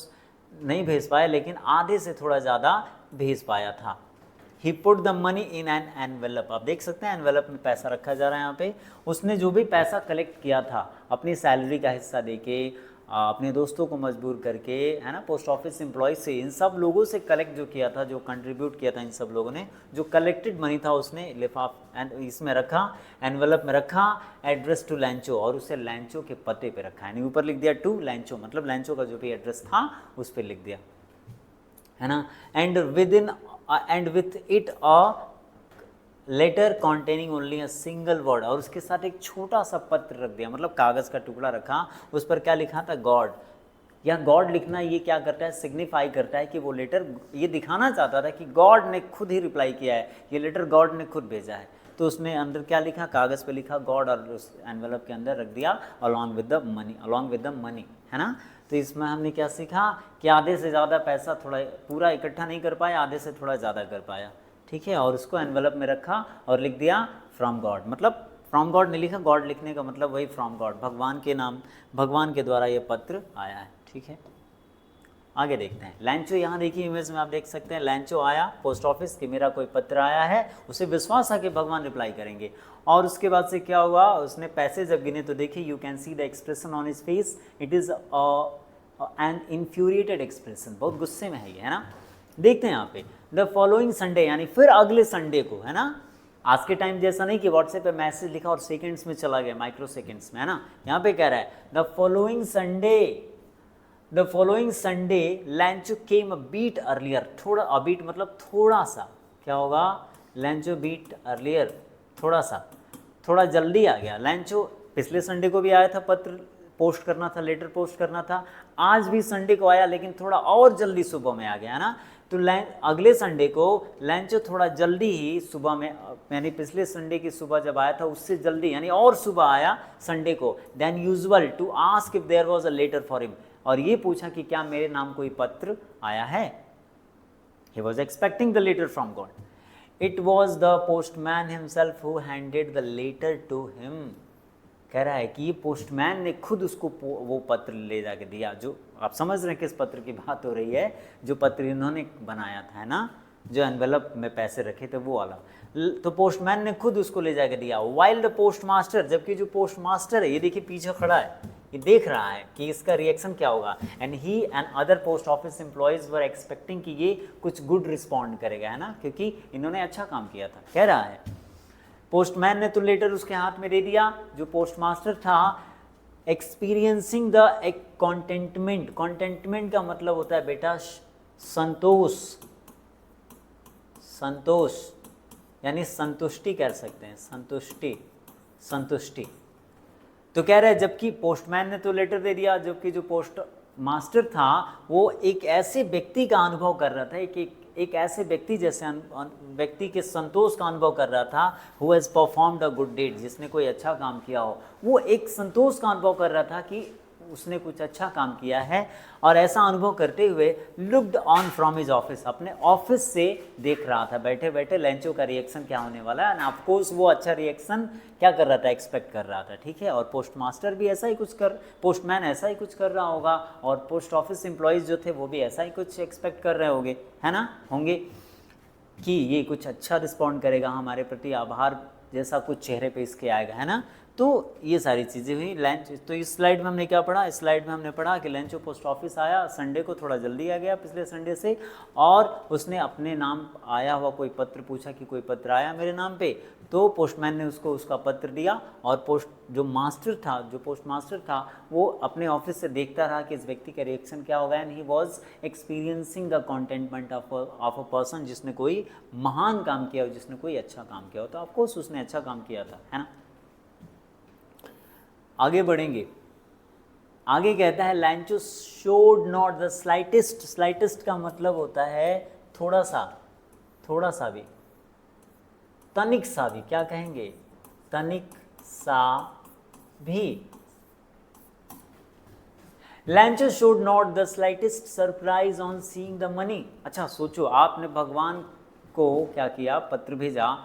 S1: नहीं भेज पाया, लेकिन आधे से थोड़ा ज़्यादा भेज पाया था। He put the money in an envelope. आप देख सकते हैं एनवेलप में पैसा रखा जा रहा है यहाँ पे। उसने जो भी पैसा कलेक्ट किया था अपनी सैलरी का हिस्सा देके, अपने दोस्तों को मजबूर करके, है ना, पोस्ट ऑफिस एम्प्लॉय से, इन सब लोगों से कलेक्ट जो किया था, जो कंट्रीब्यूट किया था, इन सब लोगों ने जो कलेक्टेड मनी था उसने लिफाफ इसमें रखा, एनवेलप में रखा, एड्रेस टू लैंचो, और उसे लैंचो के पते पे रखा। यानी ऊपर लिख दिया टू लैंचो, मतलब लैंचो का जो भी एड्रेस था उस पर लिख दिया, है ना। And with it a letter containing only a single word, और उसके साथ एक छोटा सा पत्र रख दिया, मतलब कागज़ का टुकड़ा रखा, उस पर क्या लिखा था, गॉड। या गॉड लिखना ये क्या करता है, सिग्निफाई करता है कि वो लेटर ये दिखाना चाहता था कि गॉड ने खुद ही रिप्लाई किया है, ये लेटर गॉड ने खुद भेजा है। तो उसने अंदर क्या लिखा, कागज़ पे लिखा गॉड, और उस एनवेलप के अंदर रख दिया अलॉन्ग विद द मनी, है ना। तो इसमें हमने क्या सीखा कि आधे से ज़्यादा पैसा थोड़ा पूरा इकट्ठा नहीं कर पाया, आधे से थोड़ा ज़्यादा कर पाया, ठीक है। और उसको एनवेलप में रखा और लिख दिया फ्रॉम गॉड। मतलब फ्रॉम गॉड नहीं लिखा, गॉड लिखने का मतलब वही फ्रॉम गॉड, भगवान के नाम, भगवान के द्वारा ये पत्र आया है, ठीक है। आगे देखते हैं। लैंचो, यहाँ देखिए इमेज में आप देख सकते हैं, लैंचो आया पोस्ट ऑफिस कि मेरा कोई पत्र आया है, उसे विश्वास था कि भगवान रिप्लाई करेंगे। और उसके बाद से क्या हुआ, उसने पैसे जब गिने तो देखिए, you can see the expression on his face, it is an infuriated expression, बहुत गुस्से में है ये, है ना। देखते हैं यहाँ पे, द फॉलोइंग संडे, यानी फिर अगले संडे को, है ना। आज के टाइम जैसा नहीं कि व्हाट्सएप पे मैसेज लिखा और सेकंड्स में चला गया, माइक्रो सेकंड्स में, है ना। यहाँ पे कह रहा है the following Sunday Lencho came a bit earlier. थोड़ा, अ बीट मतलब थोड़ा सा, क्या होगा, लैंचो बीट अर्लियर, थोड़ा सा, थोड़ा जल्दी आ गया। लैंचो पिछले संडे को भी आया था पत्र पोस्ट करना था, लेटर पोस्ट करना था। आज भी संडे को आया लेकिन थोड़ा और जल्दी सुबह में आ गया ना, तो अगले संडे को लैंचो थोड़ा जल्दी ही सुबह में, यानी पिछले संडे की सुबह जब आया था उससे जल्दी, यानी और सुबह आया संडे को than usual to ask if there was a letter for him, और ये पूछा कि क्या मेरे नाम कोई पत्र आया है। He was expecting the letter from God. It was the postman himself who handed the letter to him. कह रहा है कि ये पोस्टमैन ने खुद उसको वो पत्र ले जाके दिया, जो आप समझ रहे हैं किस पत्र की बात हो रही है, जो पत्र इन्होंने बनाया था, है ना, जो एनवेलप में पैसे रखे थे वो वाला। तो पोस्टमैन ने खुद उसको ले जाके दिया। वाइल द पोस्ट मास्टर, जबकि जो पोस्ट मास्टर है ये देखिए पीछे खड़ा है, ये देख रहा है कि इसका रिएक्शन क्या होगा। And he and other post office employees were expecting कि ये कुछ गुड रिस्पॉन्ड करेगा, है ना, क्योंकि इन्होंने अच्छा काम किया था। कह रहा है पोस्टमैन ने तो लेटर उसके हाथ में दे दिया, जो पोस्टमास्टर था एक्सपीरियंसिंग द कॉन्टेंटमेंट। कॉन्टेंटमेंट का मतलब होता है बेटा संतोष, संतोष यानी संतुष्टि कह सकते हैं, संतुष्टि, संतुष्टि। तो कह रहे हैं जबकि पोस्टमैन ने तो लेटर दे दिया, जबकि जो पोस्ट मास्टर था वो एक ऐसे व्यक्ति का अनुभव कर रहा था, एक ऐसे व्यक्ति जैसे व्यक्ति के संतोष का अनुभव कर रहा था, who has performed a good deed, जिसने कोई अच्छा काम किया हो। वो एक संतोष का अनुभव कर रहा था कि उसने कुछ अच्छा काम किया है, और ऐसा अनुभव करते हुए looked on from his office, अपने ऑफिस से देख रहा था बैठे बैठे लैंचो का रिएक्शन क्या होने वाला है। एंड ऑफ कोर्स वो अच्छा रिएक्शन क्या कर रहा था, एक्सपेक्ट कर रहा था, ठीक है। और पोस्ट मास्टर भी ऐसा ही कुछ पोस्टमैन ऐसा ही कुछ कर रहा होगा, और पोस्ट ऑफिस एम्प्लॉयज़ जो थे वो भी ऐसा ही कुछ एक्सपेक्ट कर रहे होंगे, है ना, होंगे कि ये कुछ अच्छा रिस्पॉन्ड करेगा हमारे प्रति, आभार जैसा कुछ चेहरे पे इसके आएगा, है ना। तो ये सारी चीज़ें हुई। लंच, तो इस स्लाइड में हमने क्या पढ़ा, इस स्लाइड में हमने पढ़ा कि लंचो पोस्ट ऑफिस आया, संडे को थोड़ा जल्दी आ गया पिछले संडे से, और उसने अपने नाम आया हुआ कोई पत्र पूछा कि कोई पत्र आया मेरे नाम पे, तो पोस्टमैन ने उसको उसका पत्र दिया, और जो पोस्ट मास्टर था वो अपने ऑफिस से देखता रहा कि इस व्यक्ति का रिएक्शन क्या होगा। And he was experiencing the contentment of a person, जिसने कोई महान काम किया हो, जिसने कोई अच्छा काम किया हो। तो ऑफकोर्स उसने अच्छा काम किया था, है ना। आगे बढ़ेंगे, आगे कहता है लैंचो showed not the slightest. Slightest का मतलब होता है थोड़ा सा, थोड़ा सा भी, तनिक सा भी, क्या कहेंगे, तनिक सा भी। लैंचो showed not the slightest surprise on seeing the money. अच्छा सोचो, आपने भगवान को क्या किया, पत्र भेजा,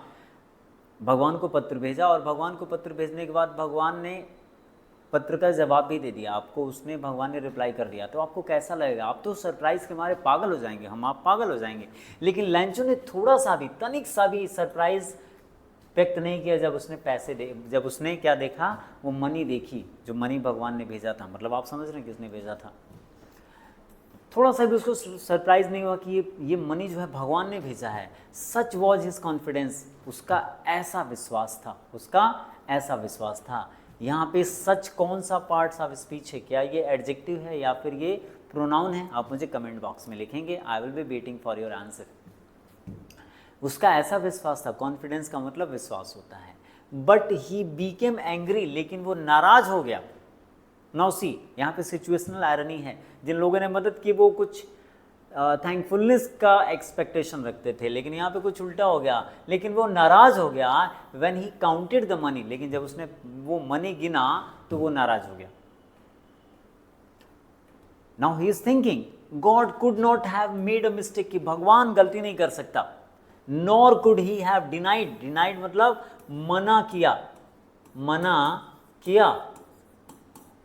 S1: भगवान को पत्र भेजा, और भगवान को पत्र भेजने के बाद भगवान ने पत्र का जवाब भी दे दिया आपको, उसने, भगवान ने रिप्लाई कर दिया, तो आपको कैसा लगेगा। आप तो सरप्राइज़ के मारे पागल हो जाएंगे, आप पागल हो जाएंगे। लेकिन लैंचो ने थोड़ा सा भी, तनिक सा भी सरप्राइज़ व्यक्त नहीं किया जब उसने क्या देखा, वो मनी देखी, जो मनी भगवान ने भेजा था। मतलब आप समझ रहे हैं किसने भेजा था। थोड़ा सा भी उसको सरप्राइज़ नहीं हुआ कि ये मनी जो है भगवान ने भेजा है। सच वॉज हिज कॉन्फिडेंस, उसका ऐसा विश्वास था, उसका ऐसा विश्वास था। यहाँ पे सच कौन सा पार्ट्स ऑफ स्पीच है, क्या ये एडजेक्टिव है या फिर ये प्रोनाउन है, आप मुझे कमेंट बॉक्स में लिखेंगे। I will be waiting for your answer. उसका ऐसा विश्वास था, कॉन्फिडेंस का मतलब विश्वास होता है। बट ही बीकेम एंग्री, लेकिन वो नाराज हो गया। नाउ सी, यहाँ पे सिचुएशनल आयरनी है। जिन लोगों ने मदद की वो कुछ थैंकफुलनेस का एक्सपेक्टेशन रखते थे, लेकिन यहाँ पे कुछ उल्टा हो गया। लेकिन वो नाराज हो गया when he counted the money, लेकिन जब उसने वो मनी गिना तो वो नाराज हो गया। Now he is thinking God could not have made a mistake, कि भगवान गलती नहीं कर सकता। Nor could he have denied, denied मतलब मना किया, मना किया,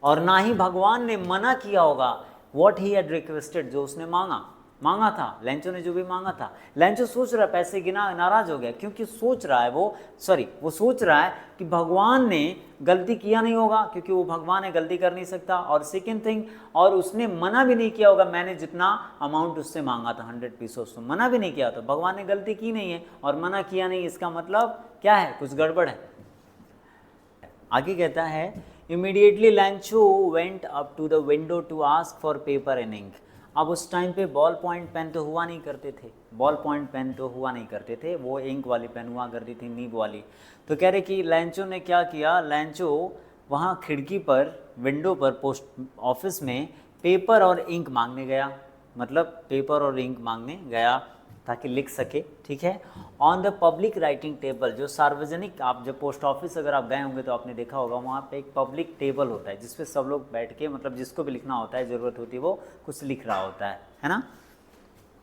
S1: और ना ही भगवान ने मना किया होगा व्हाट ही हैड रिक्वेस्टेड, जो उसने मांगा था। लैंचो ने जो भी मांगा था, लैंचो सोच रहा है, पैसे गिना नाराज हो गया, क्योंकि सोच रहा है वो सोच रहा है कि भगवान ने गलती किया नहीं होगा, क्योंकि वो भगवान है, गलती कर नहीं सकता। और सेकेंड थिंग, और उसने मना भी नहीं किया होगा, मैंने जितना अमाउंट उससे मांगा था 100 पीसेस, तो मना भी नहीं किया, तो भगवान ने गलती की नहीं है और मना किया नहीं, इसका मतलब क्या है, कुछ गड़बड़ है। आगे कहता है immediately Lencho went up to the window to ask for paper and ink. अब उस टाइम पे बॉल पॉइंट पेन तो हुआ नहीं करते थे, बॉल पॉइंट पेन तो हुआ नहीं करते थे, वो इंक वाली पेन हुआ करती थी, नीब वाली। तो कह रहे कि लैंचो ने क्या किया, लैंचो वहाँ खिड़की पर विंडो पर पोस्ट ऑफिस में पेपर और इंक मांगने गया, मतलब पेपर और इंक मांगने गया ताकि लिख सके, ठीक है। On the public writing table, जो सार्वजनिक, आप जब पोस्ट ऑफिस अगर आप गए होंगे तो आपने देखा होगा वहाँ पे एक पब्लिक टेबल होता है जिसपे सब लोग बैठ के, मतलब जिसको भी लिखना होता है, ज़रूरत होती है, वो कुछ लिख रहा होता है ना।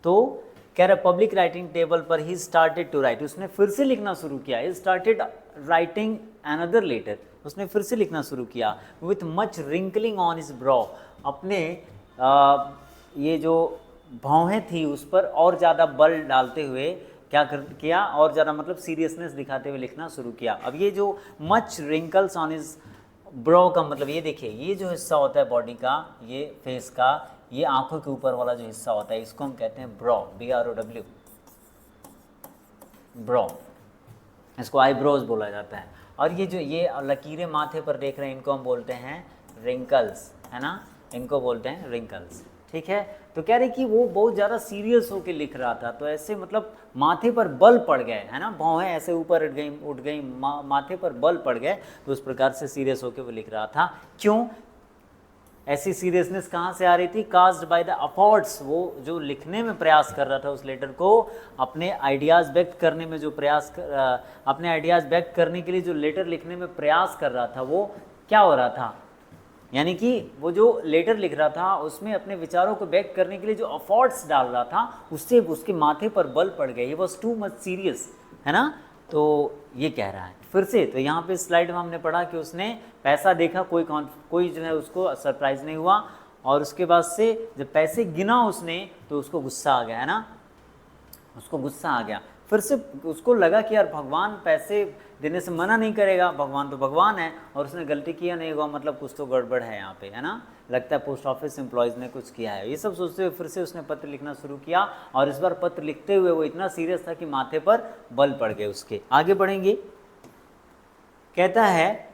S1: तो कह रहा पब्लिक राइटिंग टेबल पर ही स्टार्टेड टू राइट, उसने फिर से लिखना शुरू किया। He started writing another letter, उसने फिर से लिखना शुरू किया। With much wrinkling on his brow, अपने ये जो भौहें थी उस पर और ज़्यादा बल डालते हुए क्या किया, और ज़्यादा मतलब सीरियसनेस दिखाते हुए लिखना शुरू किया। अब ये जो much wrinkles on his bro का मतलब, ये देखिए, ये जो हिस्सा होता है बॉडी का, ये फेस का, ये आंखों के ऊपर वाला जो हिस्सा होता है, इसको हम कहते हैं ब्रो, BROW, ब्रो, इसको आईब्रोज बोला जाता है। और ये जो ये लकीरें माथे पर देख रहे हैं, इनको हम बोलते हैं रिंकल्स, है ना, इनको बोलते हैं रिंकल्स, ठीक है। तो कह रहे कि वो बहुत ज़्यादा सीरियस होकर लिख रहा था, तो ऐसे मतलब माथे पर बल पड़ गए, है ना, भौहें ऐसे ऊपर उठ गई, माथे पर बल पड़ गए, तो उस प्रकार से सीरियस होकर वो लिख रहा था। क्यों ऐसी सीरियसनेस कहाँ से आ रही थी? कास्ड बाय द अफॉर्ट्स, वो जो लिखने में प्रयास कर रहा था उस लेटर को, अपने आइडियाज़ व्यक्त करने में जो अपने आइडियाज़ व्यक्त करने के लिए जो लेटर लिखने में प्रयास कर रहा था, वो क्या हो रहा था, यानी कि वो जो लेटर लिख रहा था उसमें अपने विचारों को व्यक्त करने के लिए जो एफर्ट्स डाल रहा था, उससे उसके माथे पर बल पड़ गए। He was too much serious, है ना। तो ये कह रहा है फिर से, तो यहाँ पे स्लाइड में हमने पढ़ा कि उसने पैसा देखा, कोई जो है उसको सरप्राइज नहीं हुआ, और उसके बाद से जब पैसे गिना उसने तो उसको गुस्सा आ गया, है ना, उसको गुस्सा आ गया। फिर से उसको लगा कि यार भगवान पैसे देने से मना नहीं करेगा, भगवान तो भगवान है, और उसने गलती किया नहीं होगा, मतलब कुछ तो गड़बड़ है यहाँ पे, है ना, लगता है पोस्ट ऑफिस एम्प्लॉयज़ ने कुछ किया है। ये सब सोचते हुए फिर से उसने पत्र लिखना शुरू किया, और इस बार पत्र लिखते हुए वो इतना सीरियस था कि माथे पर बल पड़ गए उसके। आगे बढ़ेंगे, कहता है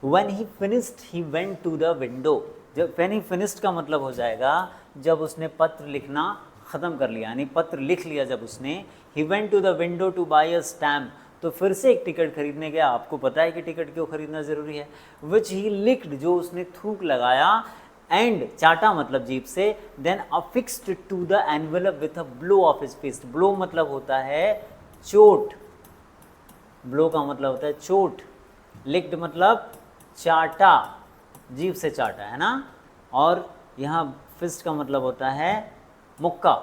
S1: when he finished he went to the window. जब व्हेन ही फिनिश्ड का मतलब हो जाएगा जब उसने पत्र लिखना ख़त्म कर लिया, यानी पत्र लिख लिया जब उसने, he went to the window to buy a stamp, तो फिर से एक टिकट खरीदने गया। आपको पता है कि टिकट क्यों खरीदना ज़रूरी है। विच ही लिक्ड, जो उसने थूक लगाया, एंड चाटा मतलब जीभ से, then affixed to the envelope with a blow of his fist. Blow मतलब होता है चोट, ब्लो का मतलब होता है चोट, लिक्ड मतलब चाटा, जीभ से चाटा, है ना। और यहाँ फिस्ट का मतलब होता है मुक्का।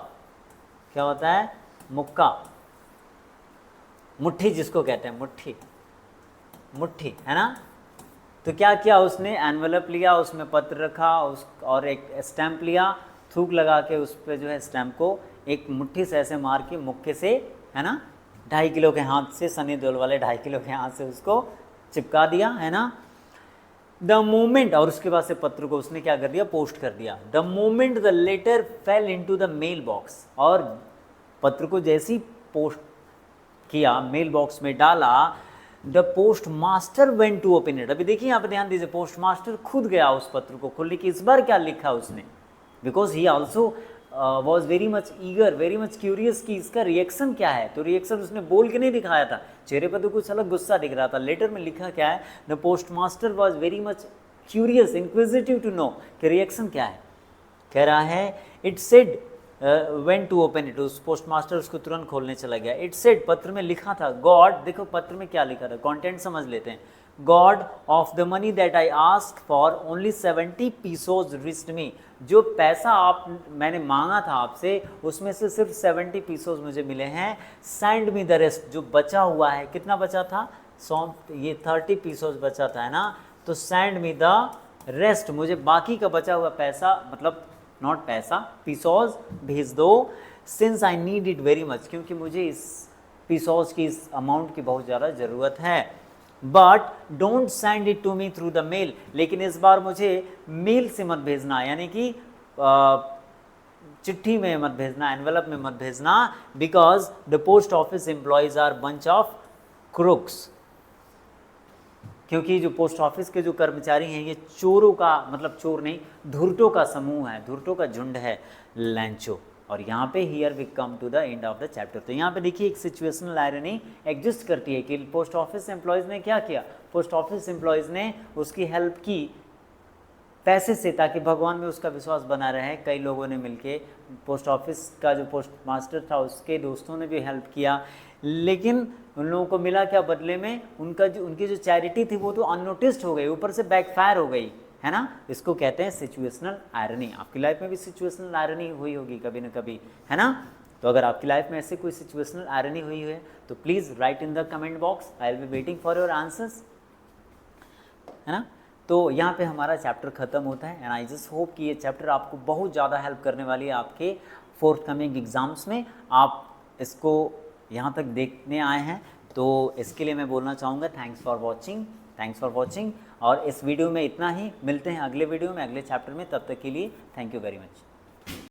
S1: क्या होता है? मुक्का, मुट्ठी जिसको कहते हैं, मुट्ठी, मुट्ठी, है ना। तो क्या किया उसने? एनवेलप लिया, उसमें पत्र रखा, और एक स्टैम्प लिया, थूक लगा के उस पर जो है स्टैम्प को एक मुट्ठी से ऐसे मार के मुक्के से, है ना, 2.5 किलो के हाथ से, सनी देओल वाले 2.5 किलो के हाथ से उसको चिपका दिया, है ना। द मोमेंट, और उसके बाद से पत्र को उसने क्या कर दिया? पोस्ट कर दिया। The moment the letter fell into the mail box, और पत्र को जैसे ही पोस्ट किया, मेल बॉक्स में डाला, the post master went to open it. अभी देखिए यहाँ पे ध्यान दीजिए, पोस्ट मास्टर खुद गया उस पत्र को खोलने की। इस बार क्या लिखा उसने? Because he also was very much eager, very much curious कि इसका रिएक्शन क्या है। तो रिएक्शन उसने बोल के नहीं दिखाया था, चेहरे पर तो कुछ अलग गुस्सा दिख रहा था। लेटर में लिखा क्या है? The post master was very much curious, inquisitive to know कि रिएक्शन क्या है। कह रहा है it said went to open it, उस पोस्ट मास्टर उसको तुरंत खोलने चला गया। इट सेड, पत्र में लिखा था, गॉड, देखो पत्र में क्या लिखा था, कंटेंट समझ लेते हैं। God of the money that I ask for only 70 pesos reached me, जो पैसा मैंने मांगा था आपसे उसमें से सिर्फ 70 पीसोज मुझे मिले हैं। सेंड मी द रेस्ट, जो बचा हुआ है, कितना बचा था? 100, ये 30 पीसोज बचा था, है ना। तो सेंड मी द रेस्ट, मुझे बाकी का बचा हुआ पैसा, मतलब नॉट पैसा, पीसोज भेज दो। Since I need it very much, क्योंकि मुझे इस पीसोज की, इस अमाउंट की बहुत ज़्यादा ज़रूरत है। But don't send it to me through the mail, लेकिन इस बार मुझे मेल से मत भेजना, यानी कि चिट्ठी में मत भेजना, एनवेलप में मत भेजना। Because the post office employees are bunch of crooks, क्योंकि जो पोस्ट ऑफिस के जो कर्मचारी हैं ये चोरों का, मतलब चोर नहीं, धूर्तों का समूह है, धूर्तों का झुंड है, लैंचो। और यहाँ पे here we come to the end of the chapter. तो यहाँ पे देखिए एक सिचुएशनल आयरनी एग्जिस्ट करती है कि पोस्ट ऑफिस एम्प्लॉयज़ ने क्या किया? पोस्ट ऑफिस एम्प्लॉयज़ ने उसकी हेल्प की, पैसे से, ताकि भगवान में उसका विश्वास बना रहे। कई लोगों ने मिलके, पोस्ट ऑफिस का जो पोस्ट मास्टर था उसके दोस्तों ने भी हेल्प किया, लेकिन उन लोगों को मिला क्या बदले में? उनकी जो चैरिटी थी वो तो अननोटिस्ड हो गई, ऊपर से बैकफायर हो गई, है ना। इसको कहते हैं सिचुएशनल आयरनी। आपकी लाइफ में भी सिचुएशनल आयरनी हुई होगी कभी ना कभी, है ना। तो अगर आपकी लाइफ में ऐसे कोई सिचुएशनल आयरनी हुई है तो please write in the comment box, I will be waiting for your answers, है ना। तो यहाँ पे हमारा चैप्टर ख़त्म होता है, एंड आई जस्ट होप कि ये चैप्टर आपको बहुत ज़्यादा हेल्प करने वाली है आपके फोर्थ कमिंग एग्ज़ाम्स में। आप इसको यहाँ तक देखने आए हैं तो इसके लिए मैं बोलना चाहूँगा थैंक्स फॉर वॉचिंग। और इस वीडियो में इतना ही, मिलते हैं अगले वीडियो में अगले चैप्टर में, तब तक के लिए थैंक यू वेरी मच।